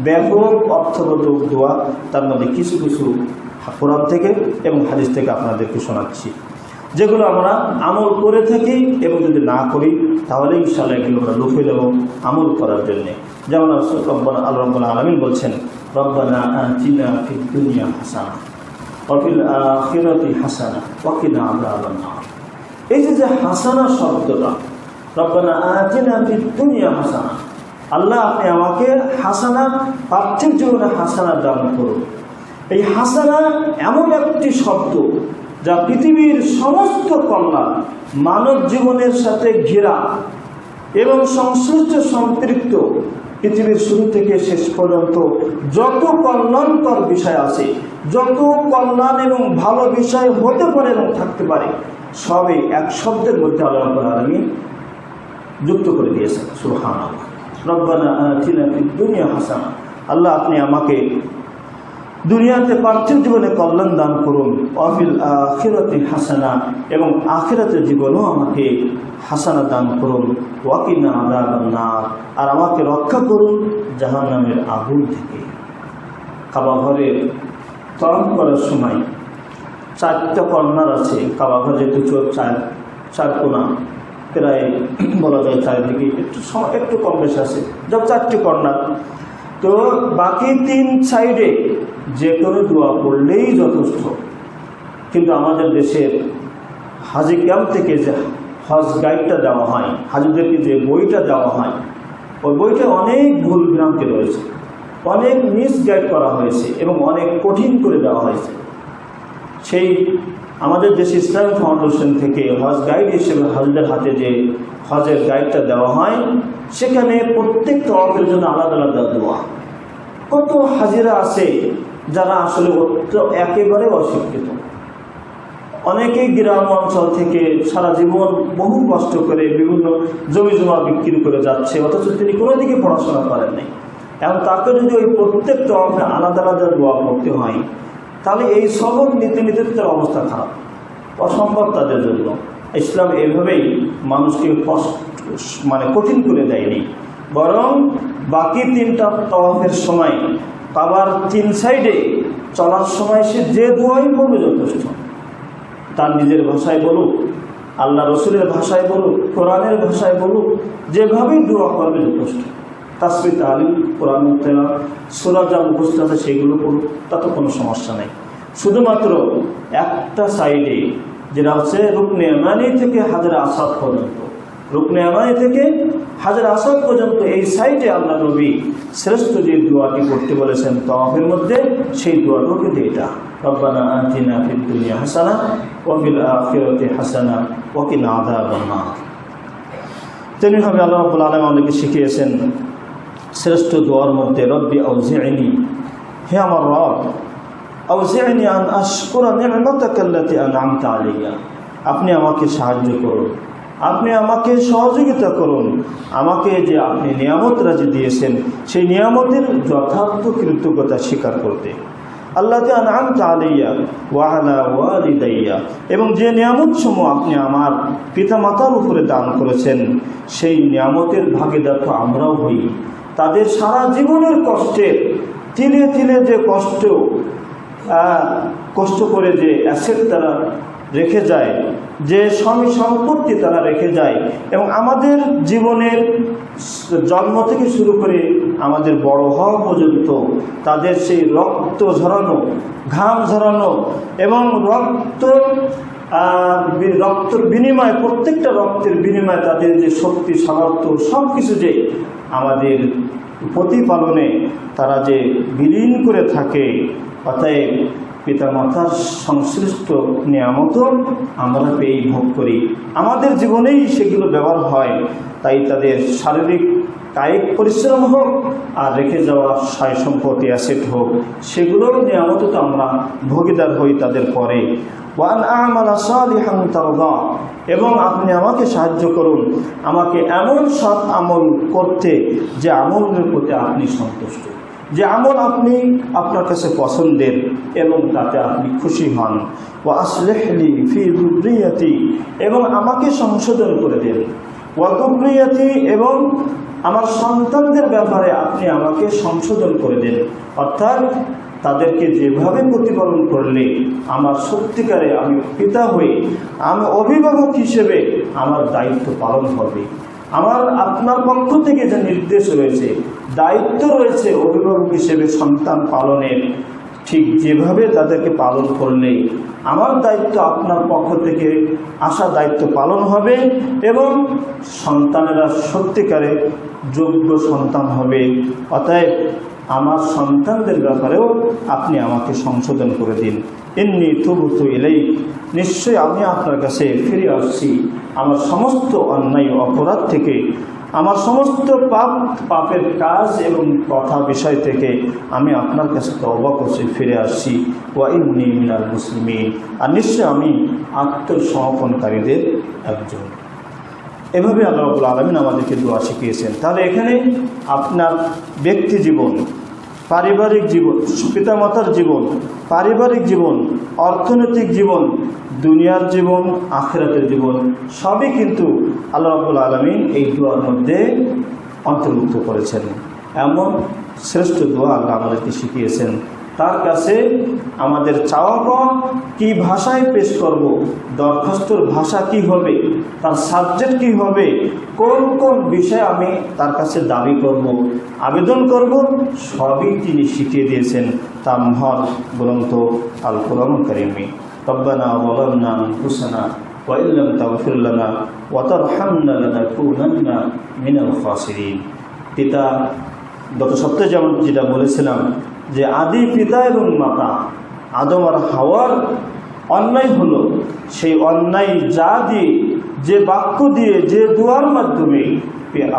ব্যাপক অর্থবোধক দোয়া, তার মধ্যে কিছু কিছু কোরআন থেকে এবং হাদিস থেকে আপনাদেরকে শোনাচ্ছি, যেগুলো আমরা আমল করে থাকি এবং যদি না করি তাহলে ইনশাআল্লাহ এগুলো আমরা লুফে দেব আমল করার জন্যে। যেমন আল্লাহ রাব্বুল আলামিন বলছেন, রব্বানা আতিনা ফিদ দুনিয়া হাসানা ওয়া ফিল আখিরাতি হাসানা ওয়া কিনা আযাবান নার। এই যে হাসানা শব্দটা, রব্বানা আতিনা ফিদ দুনিয়া হাসানা, আল্লাহ আপনি আমাকে হাসানা, পার্থিব জীবনে হাসানা দান করুন। এই হাসানা এমন একটি শব্দ যা পৃথিবীর সমস্ত কল্যাণ, মানব জীবনের সাথে ঘেরা এবং সংশ্লিষ্ট সম্পৃক্ত, পৃথিবীর শুরু থেকে শেষ পর্যন্ত যত কল্যাণকর বিষয় আছে, যত কল্যাণ এবং ভালো বিষয় হতে পারে এবং থাকতে পারে, সবই এক শব্দের মধ্যে আল্লাহ রাব্বুল আলামিন যুক্ত করে দিয়েছেন। সুবহানাল্লাহ। রব্বানা আতিনা ফিদ দুনিয়া হাসানা, আল্লাহ আপনি আমাকে দুনিয়াতে পার্থিব জীবনে কল্যাণ দান করুন, ওয়া ফিল আখিরাতি হাসানা, এবং আখিরাতের জীবনেও আমাকে হাসানা দান করুন, ওয়া কিনা আযাবান নার, আর আমাকে রক্ষা করুন জাহান্নামের আগুন থেকে। কাবা ঘরের তওয়াফ করার সময় 4টা কর্নার আছে। কাবা ঘর যেহেতু চার কোণা, প্রায় বলা যায় চারিদিকে একটু কম বেশি আছে, যখন 4টি কর্নার, তো বাকি 3 সাইডে যে কোনো দোয়া পড়লেই যথেষ্ট। কিন্তু আমাদের দেশের হাজি ক্যাম্প থেকে যে হজ গাইডটা দেওয়া হয়, হাজিদেরকে যে বইটা দেওয়া হয়, ওই বইটা অনেক ভুল ভ্রান্তি রয়েছে, অনেক মিসগাইড করা হয়েছে এবং অনেক কঠিন করে দেওয়া হয়েছে। সেই আমাদের দেশে ইসলামিক ফাউন্ডেশন থেকে হজ গাইড হিসেবে হাজিদের হাতে যে হজের গাইডটা দেওয়া হয়, সেখানে প্রত্যেক তওয়াফের জন্য আলাদা আলাদা দোয়া। কত হাজিরা আছে যারা আসলে একেবারে অশিক্ষিত, অনেকেই গ্রাম অঞ্চল থেকে সারা জীবন বহু কষ্ট করে বিভিন্ন জমি জমা বিক্রি করে যাচ্ছে, অথচ তিনি কোনো দিকে পড়াশোনা করেন নাই। এবং তাকে যদি ওই প্রত্যেক তওয়াফে আলাদা আলাদা দোয়া পড়তে হয়, তাহলে এই সবক নিতে নিতে তার অবস্থা খারাপ, অসম্ভব তাদের জন্য। ইসলাম এভাবেই মানুষকে কঠিন করে দেয়নি, বরং বাকি 3টা তওয়াফের সময় কাবার 3 সাইডে চলার সময় সে যে দোয়াই পড়বে যথেষ্ট। তার নিজের ভাষায় বলুক, আল্লাহ রসুলের ভাষায় বলুক, কোরআনের ভাষায় বলুক, যেভাবেই দোয়া করবে যথেষ্ট। তাসবিহ তাহলিল কোরআন তেলাওয়াত সূরা যা মুখস্থ আছে সেগুলো পড়ুক, তাতে কোনো সমস্যা নেই। শুধুমাত্র একটা সাইডে যেটা হচ্ছে রুকনে ইয়ামানি থেকে হাজরে আসাদ পর্যন্ত, রুকনে ইয়ামানি থেকে হাজরে আসাদ পর্যন্ত এই সাইডে আল্লাহ নবী শ্রেষ্ঠ যে দোয়াটি করতে বলেছেন তাওয়াফের মধ্যে, সেই দোয়াটাও কিন্তু এটা, রব্বানা আতিনা ফিদ দুনিয়া হাসানা ওয়া ফিল আখিরাতি হাসানা ওয়া কিনা আযাবান নার। তেমনিভাবে আল্লাহ রাব্বুল আলামিন আমাদেরকে শিখিয়েছেন শ্রেষ্ঠ দোয়ার মধ্যে রব্বি আউজি'নি, হে আমার রব, আউজি'নি আন আশকুরা নি'মাতাকা আল্লাতী আন'আমতা আলাইয়া, আপনি আমাকে সাহায্য করুন, আপনি আমাকে সহযোগিতা করুন, আমাকে যে আপনি নিয়ামত রাজি দিয়েছেন সেই নিয়ামতের যথার্থ কৃতজ্ঞতা স্বীকার করতে। আল্লাতী আন'আমতা আলাইয়া ওয়া আলা ওয়ালিদাইয়া, এবং যে নিয়ামতসমূহ আপনি আমার পিতামাতার উপরে দান করেছেন সেই নিয়ামতের ভাগীদার তো আমরাও হই। তাদের সারা জীবনের কষ্টের তিলে তিলে যে কষ্ট করে যে অ্যাসেট তারা রেখে যায়, যে স্বামী সম্পত্তি তারা রেখে যায়, এবং আমাদের জীবনের জন্ম থেকে শুরু করে আমাদের বড় হওয়া পর্যন্ত তাদের সেই রক্ত ঝরানো, ঘাম ঝরানো এবং রক্তের বিনিময়ে, প্রত্যেকটা রক্তের বিনিময়ে তাদের যে শক্তি সামর্থ্য সব কিছু যে আমাদের প্রতিপালনে তারা যে বিলীন করে থাকে, অতএব পিতামাতার সংশ্লিষ্ট নিয়ামতও আমরা পেয়েই ভোগ করি, আমাদের জীবনেই সেগুলো ব্যবহার হয়। তাই তাদের শারীরিক কায়িক পরিশ্রম হোক আর রেখে যাওয়া সয় সম্পত্তি অ্যাসেট হোক, সেগুলোর নিয়ামত তো আমরা ভোগীদার হই তাদের পরে। ওয়ান আমালা সালিহান তারদা, এবং আপনি আমাকে সাহায্য করুন আমাকে এমন সৎ আমল করতে যে আমলের প্রতি আপনি সন্তুষ্ট, যে আমল আপনি আপনার কাছে পছন্দের এবং তাতে আপনি খুশি হন। ওয়া আসলিহ লি ফি যুররিয়াতি, এবং আমাকে সংশোধন করে দেন। ওয়া যুররিয়াতি, এবং আমার সন্তানদের ব্যাপারে আপনি আমাকে সংশোধন করে দেন, অর্থাৎ তাদেরকে যেভাবে প্রতিপালন করলে আমার সত্যিকারে আমি পিতা হয়ে, আমি অভিভাবক হিসেবে আমার দায়িত্ব পালন হবে, আমার আপনার পক্ষ থেকে যে নির্দেশ রয়েছে, দায়িত্ব রয়েছে অভিভাবক হিসেবে সন্তান পালনের, ঠিক যেভাবে তাদেরকে পালন করলে আমার দায়িত্ব আপনার পক্ষ থেকে আসা দায়িত্ব পালন হবে এবং সন্তানেরা সত্যিকারে যোগ্য সন্তান হবে। অতএব আমার সন্তানদের ব্যাপারেও আপনি আমাকে সংশোধন করে দিন। ইন্নী তুবতু ইলাইক, নিশ্চয়ই আমি আপনার কাছে ফিরে আসছি আমার সমস্ত অন্যায় অপরাধ থেকে, আমার সমস্ত পাপের কাজ এবং কথা বিষয় থেকে আমি আপনার কাছে তওবা করছি, ফিরে আসছি। ওয়া ইন্নী মিনাল মুসলিমিন, আর নিশ্চয় আমি আত্মসমর্পণকারীদের একজন। এভাবে আল্লাহ রাব্বুল আলামিন আমাদেরকে দোয়া শিখিয়েছেন। তাহলে এখানে আপনার ব্যক্তি জীবন, পারিবারিক জীবন, পিতামাতার জীবন, পারিবারিক জীবন, অর্থনৈতিক জীবন, দুনিয়ার জীবন, আখিরাতের জীবন, সবই কিন্তু আল্লাহ রাব্বুল আলামিন এই দোয়ার মধ্যে অন্তর্ভুক্ত করেছেন। এমন শ্রেষ্ঠ দোয়া আল্লাহ আমাদেরকে শিখিয়েছেন। তার কাছে আমাদের চাওয়া পাওয়া কী ভাষায় পেশ করব, দরখাস্তর ভাষা কি হবে, তার সাবজেক্ট কি হবে, কোন কোন বিষয়ে আমি তার কাছে দাবি করব, আবেদন করব, সবই তিনি শিখিয়ে দিয়েছেন তার মহান গ্রন্থ আল কোরআনুল কারীমে। রব্বানা যালামনা আনফুসানা ওয়া ইল্লাম তাগফির লানা ওয়া তারহামনা লানাকুনান্না মিনাল খাসিরিন। পিতা, গত সপ্তাহে যেমন যেটা বলেছিলাম যে আদি পিতা এবং মাতা আদম আর হাওয়ার অন্যায় হলো, সেই অন্যায় যা দিয়ে, যে বাক্য দিয়ে, যে দোয়ার মাধ্যমে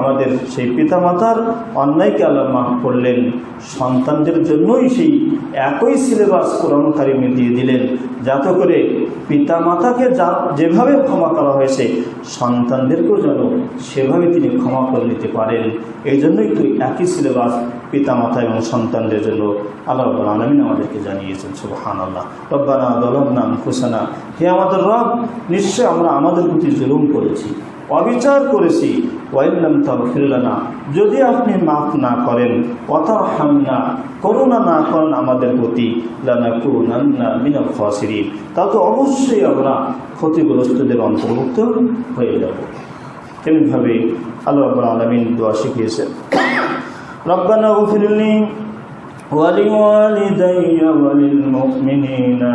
আমাদের সেই পিতামাতার অন্যায়কে আল্লাহ মাফ করলেন, সন্তানদের জন্যই সেই একই সিলেবাস কোরআন কারীমে দিয়ে দিলেন, যাতে করে পিতামাতাকে যেভাবে ক্ষমা করা হয়েছে সন্তানদেরকেও যেন সেভাবে তিনি ক্ষমা করে নিতে পারেন। এই জন্যই তো একই সিলেবাস পিতামাতা এবং সন্তানদের জন্য আল্লাহ রাব্বুল আলামিন আমাদেরকে জানিয়েছেন। সুবহানাল্লাহ। রব্বানা যালামনা আনফুসানা, হে আমাদের রব, নিশ্চয় আমরা আমাদের প্রতি জুলুম করেছি, অবিচার করেছি। ওয়া ইল্লাম তাগফির লানা, যদি আপনি মাফ না করেন, ওয়া তারহামনা, করুণা না করেন আমাদের প্রতি, লানাকুনান্না মিনাল খাসিরিন, তা তো অবশ্যই আমরা ক্ষতিগ্রস্তদের অন্তর্ভুক্ত হয়ে যাব। তেমনিভাবে আল্লাহ রাব্বুল আলামিন দোয়া শিখিয়েছেন, রব্বানা গফিরলি ওয়ালিওয়ালিদাইয়া ওয়ালিল মুমিনিনা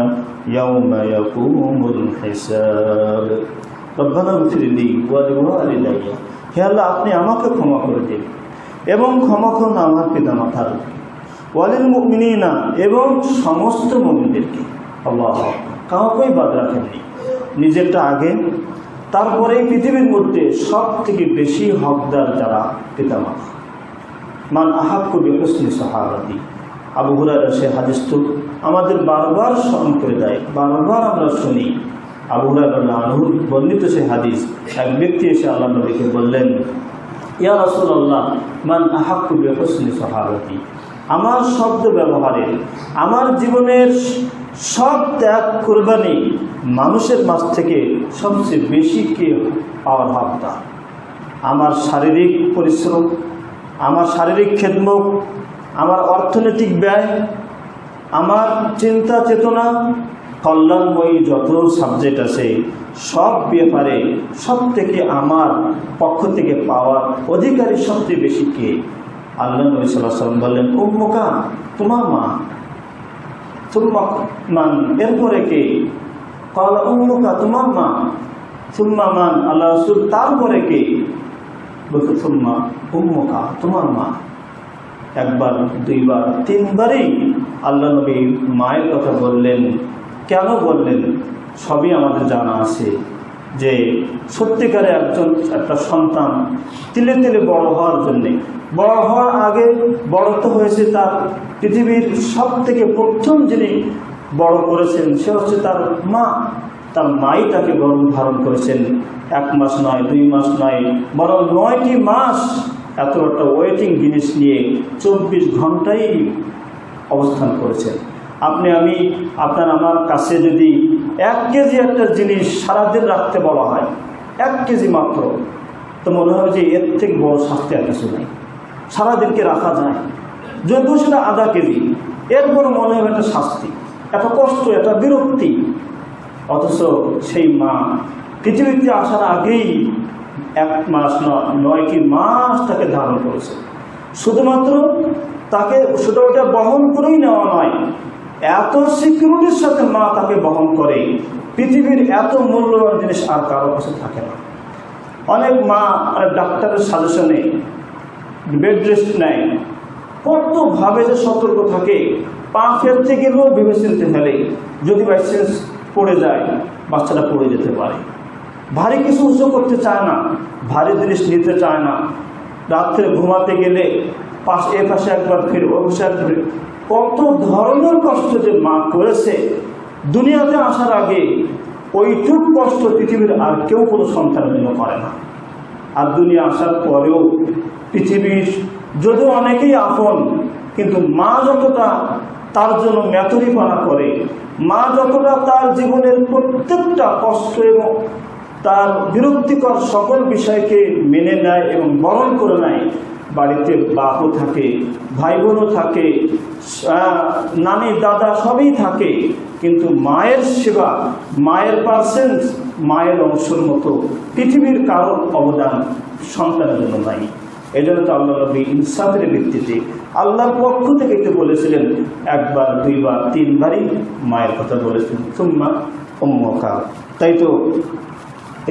ইয়াওমা ইয়াকুমুল হিসাব। রব্বানা গফিরলি ওয়ালিওয়ালিদাইয়া, হে আল্লাহ আপনি আমাকে ক্ষমা করে দিন এবং ক্ষমা করুন আমার পিতামাতার, ওয়ালিল মুমিনিনা এবং সমস্ত মুমিনদেরকে। আল্লাহ কাউকেই বাদ রাখেননি, নিজেরটা আগে, তারপরে পৃথিবীর মধ্যে সব থেকে বেশি হকদার যারা পিতামাতা। মান আহাক্কু বিহুসনি সাহাবাতি, আবু হুরায়রা সে হাদিস তো আমাদের বারবার স্মরণ করে দেয়, বারবার আমরা শুনি। আবু হুরায়রা আনহু বর্ণিত সে হাদিস, এক ব্যক্তি এসে আল্লাহ নবীকে বললেন, ইয়া রাসূলুল্লাহ মান আহাক্কু বিহুসনি সাহাবাতি, আমার শব্দ ব্যবহারে আমার জীবনের সব ত্যাগ কুরবানি মানুষের মাঝ থেকে সবচেয়ে বেশি কে পাওয়ার হকদার? আমার শারীরিক পরিশ্রম, আমার শারীরিক খেদমত, আমার অর্থনৈতিক ব্যয়, আমার চিন্তা চেতনা, কল্যাণময়ী যত সাবজেক্ট আছে সব ব্যাপারে সব থেকে আমার পক্ষ থেকে পাওয়ার অধিকারী সবচেয়ে বেশি কে? আল্লাহ নবী সাল্লাল্লাহু আলাইহি ওয়াসাল্লাম বললেন, উম্মুকা, তোমার মা। সুম্মা মান, এরপরে কে? ক্বালা উম্মুকা, তোমার মা। সুম্মা মান, আল্লাহ রাসূল তারপরে কে? বলতে সুম্মা উম্মুকা, তোমার মা। একবার, দুইবার, তিনবারই আল্লাহ নবী মায়ের কথা বললেন। কেন বললেন সবই আমাদের জানা আছে, যে সত্যিকারে একটা সন্তান তিলে তিলে বড় হওয়ার জন্যে, বড় হওয়ার আগে বড় তো হয়েছে তার পৃথিবীর সব থেকে প্রথম যিনি বড় করেছেন সে হচ্ছে তার মা। তার মাই তাকে গর্ভ ধারণ করেছেন, 1 মাস নয়, 2 মাস নয়, বরং 9টি মাস এত একটা ওয়েটিং জিনিস নিয়ে 24 ঘন্টাই অবস্থান করেছেন। আপনি আমি আপনার আমার কাছে যদি 1 কেজি একটা জিনিস সারাদিন রাখতে বলা হয়, 1 কেজি মাত্র, তো মনে হয় যে এর থেকে বড় শাস্তি আর কিছু নেই। সারাদিনকে রাখা যায়, যদিও সেটা আধা কেজি, এরপর মনে হয় একটা শাস্তি, একটা কষ্ট, একটা বিরক্তি। অথচ সেই মা পৃথিবীতে আসার আগেই 1 মাস নয়, 9টি মাস তাকে ধারণ করেছে। শুধুমাত্র তাকে শুধু ওটা বহন করেই নেওয়া নয়, এত সিকিউরিটির সাথে মা তাকে বহন করে, পৃথিবীর এত মূল্যবান জিনিস আর কারো কাছে থাকে না। অনেক মা ডাক্তারের সাজেশনে বেড রেস্ট নেয়, কতভাবে যে সতর্ক থাকে, পা ফেলতে গেলেও ভেবে চিনতে ফেলে, যদি বাই চান্স পড়ে যায় বাচ্চাটা পড়ে যেতে পারে। ভারী কিছু উঁচু করতে চায় না, ভারী জিনিস নিতে চায় না। রাত্রে ঘুমাতে গেলে এ পাশে একবার ফিরে, ও পাশে একবার, কত ধরনের কষ্ট যে মা করেছে দুনিয়াতে আসার আগে, ওইটুক কষ্ট পৃথিবীর আর কেউ কোনো সন্তানের জন্য করে না। আর দুনিয়া আসার পরেও পৃথিবীর যদিও অনেকেই আপন, কিন্তু মা যতটা তার জন্য মেতরিপানা করে, মা যতটা তার জীবনের প্রত্যেকটা কষ্ট এবং তার বিরক্তিকর সকল বিষয়কে মেনে নেয় এবং বরণ করে নেয়। বাড়িতে বাপও থাকে, ভাই বোনও থাকে, নানি দাদা সবই থাকে, কিন্তু মায়ের সেবা, মায়ের পার্সেন্ট, মায়ের অংশের মতো পৃথিবীর কারোর অবদান সন্তানের জন্য নাই। এই জন্য তো আল্লাহ নবী ইনসাফের ভিত্তিতে আল্লাহর পক্ষ থেকে বলেছিলেন, 1 বার, 2 বার, 3 বারই মায়ের কথা বলেছেন, সুম্মা উম্মুকা। তাই তো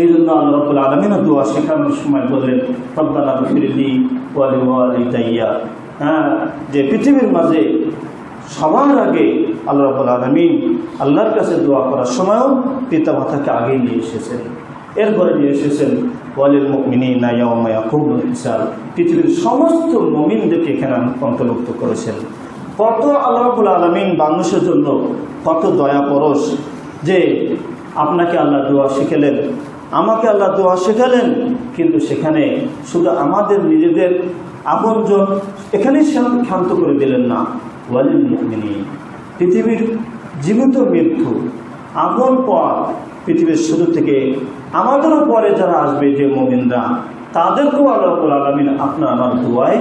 এই জন্য আল্লাহ রাব্বুল আলামিন দোয়া শেখানোর সময় বললেন, রব্বানা গফিরলি ওয়ালিওয়ালিদাইয়া। যে পৃথিবীর মাঝে সবার আগে আল্লাহ রাব্বুল আলামিন আল্লাহর কাছে দোয়া করার সময়ও পিতা মাতাকে আগে নিয়ে এসেছেন। এরপরে নিয়ে এসেছেন ওয়ালিল মুমিনিনা ইয়াওমা ইয়াকুমুল হিসাব, পৃথিবীর সমস্ত মুমিনদেরকে এখানে অন্তর্ভুক্ত করেছেন। কত আল্লাহ রাব্বুল আলামিন মানুষের জন্য কত দয়া পরশ, যে আপনাকে আল্লাহ দোয়া শিখালেন, আমাকে আল্লাহ দোয়া শেখালেন, কিন্তু সেখানে শুধু আমাদের নিজেদের আপনজন এখানেই শান্ত করে দিলেন না। ওয়ালিল মুমিনিন, পৃথিবীর জীবিত মৃত্যু আপন পর, পৃথিবীর শুরু থেকে আমাদেরও পরে যারা আসবে যে মুমিনরা, তাদেরকেও আল্লাহ রাব্বুল আলামিন আপনার আমার দোয়ায়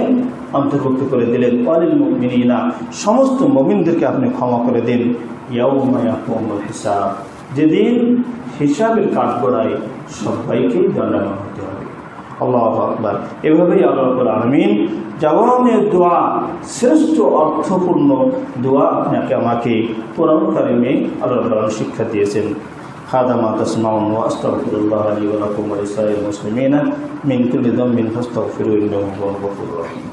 অন্তর্ভুক্ত করে দিলেন। ওয়ালিল মুমিনিনা, সমস্ত মুমিনদেরকে আপনি ক্ষমা করে দিন। ইয়াউমা ইয়াকুমুল হিসাব, যেদিন হিসাবের কাঠগড়ায় সবাইকেই দণ্ডায়মান হতে হবে। আল্লাহু আকবার। এভাবেই আল্লাহ রাব্বুল আলামিন জওয়ামিউ দোয়া, শ্রেষ্ঠ অর্থপূর্ণ দোয়া আপনাকে আমাকে কোরআন কারিমে আল্লাহ রাব্বুল আলামিন শিক্ষা দিয়েছেন। হাদা মা তাসমাউন ওয়া আস্তাগফিরুল্লাহ লি ওয়া লাকুম ওয়া লিসাইরিল মুসলিমিনা মিন কুল্লি যামবিন ফাস্তাগফিরুহু ইন্নাহু হুয়াল গফুরুর রহিম।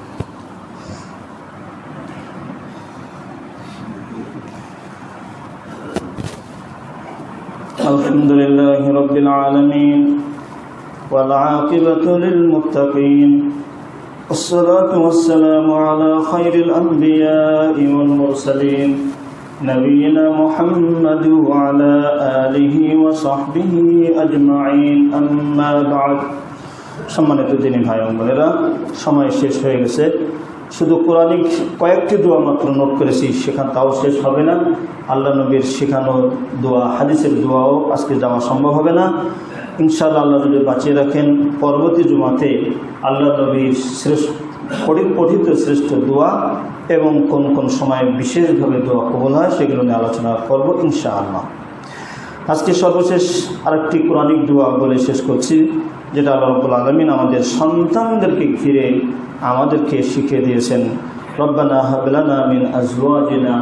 আলহামদুলিল্লাহি রাব্বিল আলামিন ওয়াল আকিবাতু লিল মুত্তাকিন والصلاة والسلام على خير الأنبياء والمرسلين نبينا محمد وعلى آله وصحبه أجمعين أما بعد। সম্মানিত দিনী ভাই ও বোনেরা, সময় শেষ হয়ে গেছে। শুধু কোরআনিক কয়েকটি দোয়া মাত্র নোট করেছি, সেখানে তাও শেষ হবে না। আল্লাহ নবীর শেখানো দোয়া, হাদিসের দোয়াও আজকে যাওয়া সম্ভব হবে না। ইনশাআল্লাহ আল্লাহ নবী বাঁচিয়ে রাখেন, পরবর্তী জুমাতে আল্লাহ নবীর পঠিত শ্রেষ্ঠ দোয়া এবং কোন কোন সময়ে বিশেষভাবে দোয়া কবুল হয় সেগুলো নিয়ে আলোচনা করব ইনশাআল্লাহ। আজকে সর্বশেষ আরেকটি কোরআনিক দোয়া বলে শেষ করছি, যেটা আল্লাহ রাব্বুল আলামিন আমাদের সন্তানদেরকে ঘিরে আমাদেরকে শিখিয়ে দিয়েছেন। রব্বানা হাব লানা মিন আজওয়াজিনা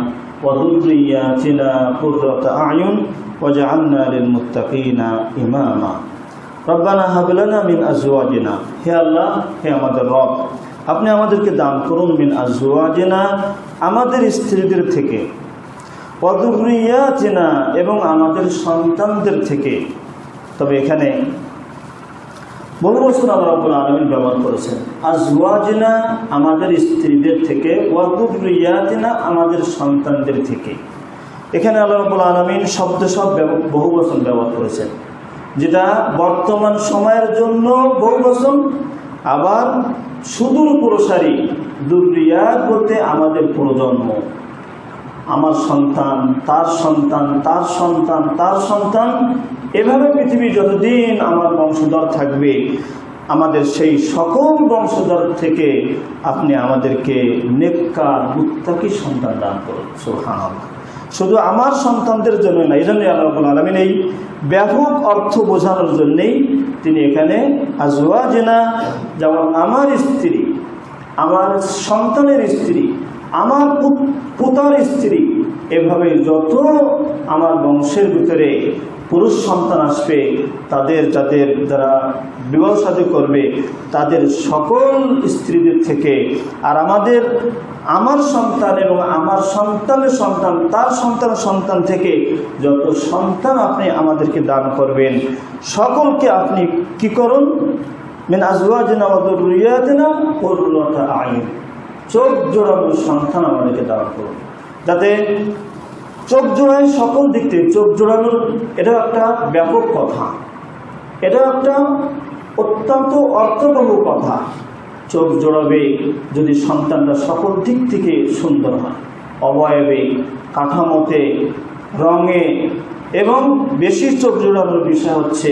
ওয়া যুররিয়াতিনা কুররাতা আয়ুন ওয়াজআলনা লিল মুত্তাকিনা ইমামা। রব্বানা হাব লানা মিন আজওয়াজিনা, হে আল্লাহ, হে আমাদের রব, আপনি আমাদেরকে দান করুন মিন আজওয়াজিনা, আমাদের স্ত্রীদের থেকে, ওয়া যুররিয়াতিনা, এবং আমাদের সন্তানদের থেকে। তবে এখানে বহু বছর আল্লাহ রাব্বুল আলামিন ব্যবহার করেছেন আজওয়াজিনা, আমাদের স্ত্রীদের থেকে, ওয়া যুররিয়াতিনা, আমাদের সন্তানদের থেকে। এখানে আল্লাহ রাব্বুল আলামিন শব্দ সব বহু বচন ব্যবহার করেছেন, যেটা বর্তমান সময়ের জন্য বহু বচন, আবার সুদূর প্রসারী যুররিয়াত বলতে আমাদের প্রজন্ম, আমার সন্তান, তার সন্তান, তার সন্তান, তার সন্তান, এভাবে পৃথিবী যতদিন আমার বংশধর থাকবে, আমাদের সেই সকল বংশধর থেকে আপনি আমাদেরকে নেককার মুত্তাকি সন্তান দান করুন। সুবহানাল্লাহ। শুধু আমার সন্তানদের জন্য না, এই জন্যই আল্লাহ রাব্বুল আলামিন এই ব্যাপক অর্থ বোঝানোর জন্যেই তিনি এখানে আজওয়াজিনা, যেমন আমার স্ত্রী, আমার সন্তানের স্ত্রী, আমার পুতার স্ত্রী, এভাবে যত আমার বংশের ভিতরে পুরুষ সন্তান আসবে, তাদের যাদের দ্বারা বিবাহ শাদী করবে, তাদের সকল স্ত্রীদের থেকে, আর আমার সন্তান এবং আমার সন্তানের সন্তান, তার সন্তানের সন্তান থেকে যত সন্তান আপনি আমাদেরকে দান করবেন, সকলকে আপনি কি করুন, মিন আজওয়াজিনা ওয়া যুররিয়াতিনা কুররাতা আয়ুন, চোখ জোড়ানোর সন্তান আমাদেরকে দান করুন। যাতে চোখ জোড়ায় সকল দিক থেকে, চোখ জোড়ানোর এটা একটা ব্যাপক কথা, এটা একটা অত্যন্ত অর্থবহ কথা। চোখ জোড়াবে যদি সন্তানটা সকল দিক থেকে সুন্দর হয়, অবয়বে, কাঠামোতে, রঙে, এবং বেশি চোখ জোড়ানোর বিষয় হচ্ছে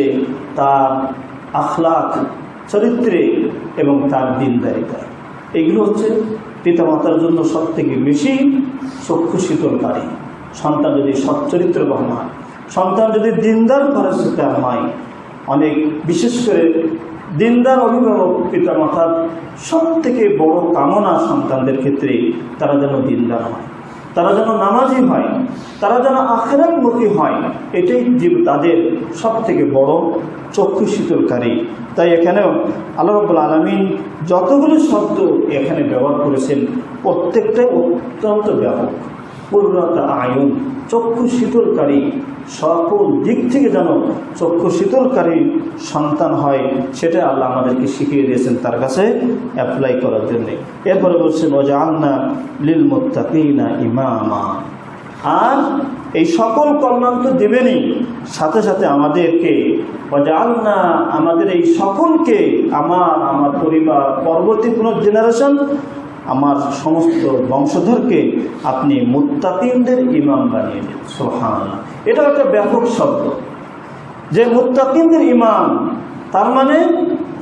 তার আখলাক, চরিত্রে এবং তার দিনদারিতায়। এগুলো হচ্ছে পিতামাতার জন্য সব থেকে বেশি চক্ষু শীতলকারী। সন্তান যদি সচ্চরিত্রবান হয়, সন্তান যদি দিনদার পরিস্থিতির হয়, অনেক বিশেষ করে দিনদার অভিভাবক পিতামাতার সব থেকে বড় কামনা সন্তানদের ক্ষেত্রে তারা যেন দিনদার হয়, তারা যেন নামাজি হয়, তারা যেন আখিরাতমুখী হয়, এটাই তাদের সব থেকে বড় চক্ষু শীতলকারী। তাই এখানেও আল্লাহ রাব্বুল আলামিন যতগুলো শব্দ এখানে ব্যবহার করেছেন, প্রত্যেকটাই অত্যন্ত ব্যাপক। কুররাতা আয়ুন, চক্ষু শীতলকারী, সকল দিক থেকে যেন চক্ষু শীতলকারী সন্তান হয়, সেটা আল্লাহ আমাদেরকে শিখিয়ে দিয়েছেন তার কাছে অ্যাপ্লাই করার জন্যে। এরপরে বলছে ওয়াজআলনা লিল মুত্তাকিনা ইমামা, আর এই সকল কল্যাণ তো দেবেনই, সাথে সাথে আমাদেরকে ওয়াজআলনা, আমাদের এই সকলকে, আমার পরিবার, পরবর্তী কোনো জেনারেশন, আমার সমস্ত বংশধরকে আপনি মুত্তাকিনদের ইমাম বানিয়ে দিন। সুবহানাল্লাহ। এটা একটা ব্যাপক শব্দ, যে মুত্তাকিনদের ইমাম, তার মানে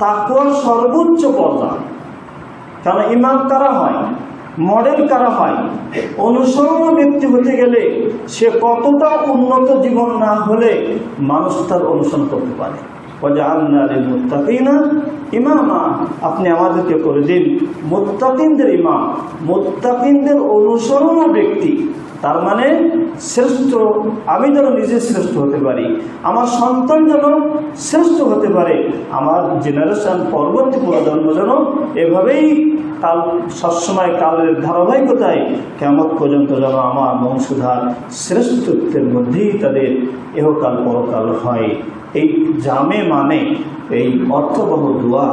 তাকওয়ার সর্বোচ্চ পর্যায়। কারণ ইমাম কারা হয়, মডেল কারা হয়, অনুসরণীয় ব্যক্তি হতে গেলে সে কতটা উন্নত জীবন না হলে মানুষ তার অনুসরণ করতে পারে। ওয়াজআলনা লিল মুত্তাকিনা ইমামা, আপনি আমাদেরকে করে দিন মুত্তাকিনদের ইমাম, মুত্তাকিনদের অনুসরণ ব্যক্তি। তার মানে শ্রেষ্ঠ, আমি যেন নিজে শ্রেষ্ঠ হতে পারি, আমার সন্তান যেন শ্রেষ্ঠ হতে পারে, আমার জেনারেশন পরবর্তী প্রজন্ম যেন এভাবেই কাল সবসময় কালের ধারাবাহিকতায় কিয়ামত পর্যন্ত যেন আমার বংশধার শ্রেষ্ঠত্বের মধ্যেই তাদের ইহকাল পরকাল হয়। এই জামে মানে এই অর্থবহ দোয়া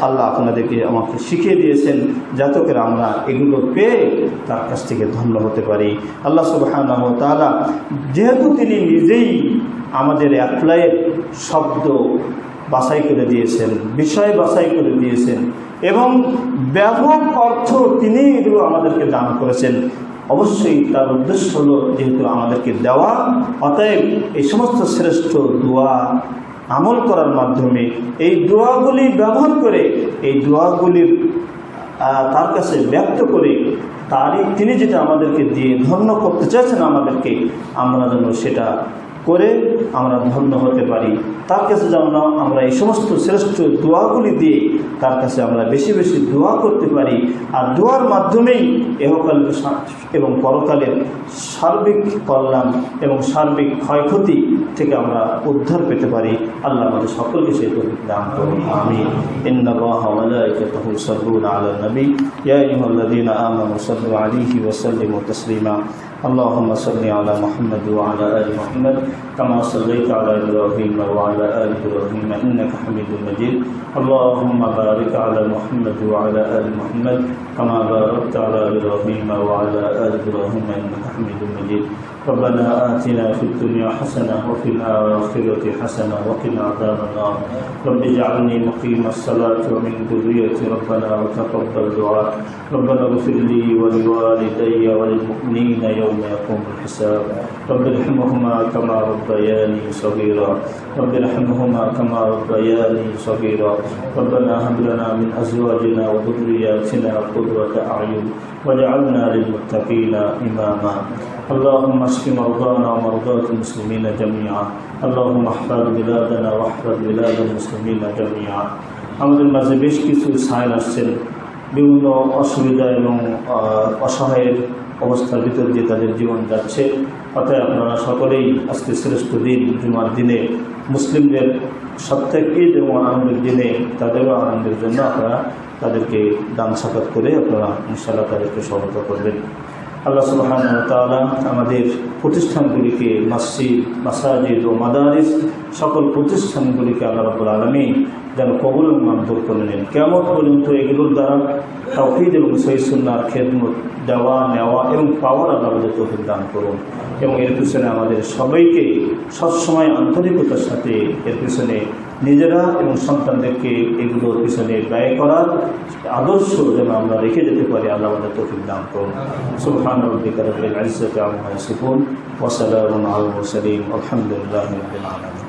আল্লাহ আপনাদেরকে আমাকে শিখিয়ে দিয়েছেন, যাতে করে আমরা এগুলো পেয়ে তার কাছ থেকে ধন্য হতে পারি। আল্লাহ সুবহানাহু ওয়া তাআলা যেহেতু তিনি নিজেই আমাদের অ্যাপ্লাইয়ের শব্দ বাছাই করে দিয়েছেন, বিষয় বাছাই করে দিয়েছেন এবং ব্যাপক অর্থ তিনি এগুলো আমাদেরকে দান করেছেন, অবশ্যই তার উদ্দেশ্য হলো যেহেতু আমাদেরকে দেওয়া, অতএব এই সমস্ত শ্রেষ্ঠ দোয়া আমল করার মাধ্যমে এই দোয়াগুলি ব্যবহার করে এই দোয়াগুলির তার কাছে ব্যক্ত করে তিনি যেটা আমাদেরকে দিয়ে ধন্য করতে চাইছেন আমাদেরকে, আমরা যেন সেটা করে আমরা ধন্য হতে পারি। তার কাছে যেন আমরা এই সমস্ত শ্রেষ্ঠ দোয়াগুলি দিয়ে তার কাছে আমরা বেশি বেশি দোয়া করতে পারি, আর দোয়ার মাধ্যমেই ইহকাল এবং পরকালের সার্বিক কল্যাণ এবং সার্বিক ক্ষয়ক্ষতি থেকে আমরা উদ্ধার পেতে পারি। আল্লাহ আমাদের সকলকে সেই তৌফিক দান করুন, আমিন। ইন্নাল্লাহা ওয়া মালাইকাতাহু ইউসাল্লুনা আলান নবী ইয়া আইয়ুহাল্লাযীনা আমানু সাল্লু আলাইহি ওয়া সাল্লিমু তাসলিমা। اللهم صل على محمد وعلى آل محمد كما صليت على إبراهيم وعلى آل إبراهيم إنك حميد مجيد. اللهم بارك على محمد وعلى آل محمد كما باركت على إبراهيم وعلى آل إبراهيم إنك حميد مجيد. ربنا آتنا في الدنيا حسنة وفي الآخرة حسنة وقنا عذاب النار. رب اجعلني مقيم الصلاة ومن ذريتي ربنا وتقبل دعاء. ربنا اغفر لي ولوالدي وللمؤمنين يوم يقوم الحساب. رب ارحمهما كما ربياني صغيرا. رب ارحمهما كما ربياني صغيرا. ربنا هب لنا من أزواجنا وذرياتنا قرة أعين واجعلنا للمتقين إماما. اللهم اشف مرضانا ومرضاة المسلمين جميعا. اللهم احفظ بلادنا واحفظ بلاد المسلمين جميعا. আমাদের মাঝে বেশ কিছু সাইন আসছেন, বিভিন্ন অসুবিধা এবং অসহায়ের অবস্থার ভিতর দিয়ে তাদের জীবন যাচ্ছে। অতএব আপনারা সকলেই আজকে শ্রেষ্ঠ দিন জুমার দিনে মুসলিমদের সবথেকে এবং আনন্দের দিনে তাদেরও আনন্দের জন্য আপনারা তাদেরকে দান সাকাত করে আপনারা ইনশাআল্লাহ তাদেরকে সহায়তা করবেন। আল্লাহ সুবহানাহু ওয়া তাআলা আমাদের প্রতিষ্ঠানগুলিকে মসজিদ, মাসাজিদ ও মাদারিস সকল প্রতিষ্ঠানগুলিকে আল্লাহ রাব্বুল আলামিন যেন কবুল এবং মঞ্জুর করে নেন। কিয়ামত পর্যন্ত এগুলোর দ্বারা তাওহীদ এবং সহিহ সুন্নাহর খেদমত দেওয়া, নেওয়া এবং পাওয়ার আল্লাহ আমাদের তৌফিক দান করুন এবং এর পিছনে আমাদের সবাইকে সবসময় আন্তরিকতার সাথে এর পিছনে নিজেরা এবং সন্তানদেরকে এগুলোর পিছনে ব্যয় করার আদর্শ যেন আমরা রেখে যেতে পারি। আল্লাহ আমাদের তৌফিক দান করুন। সুবহান রাব্বিকা রাব্বিল ইজ্জাতি আম্মা ইয়াসিফুন ওয়া সালামুন আলাল মুরসালিন আলহামদুলিল্লাহি রাব্বিল আলামিন।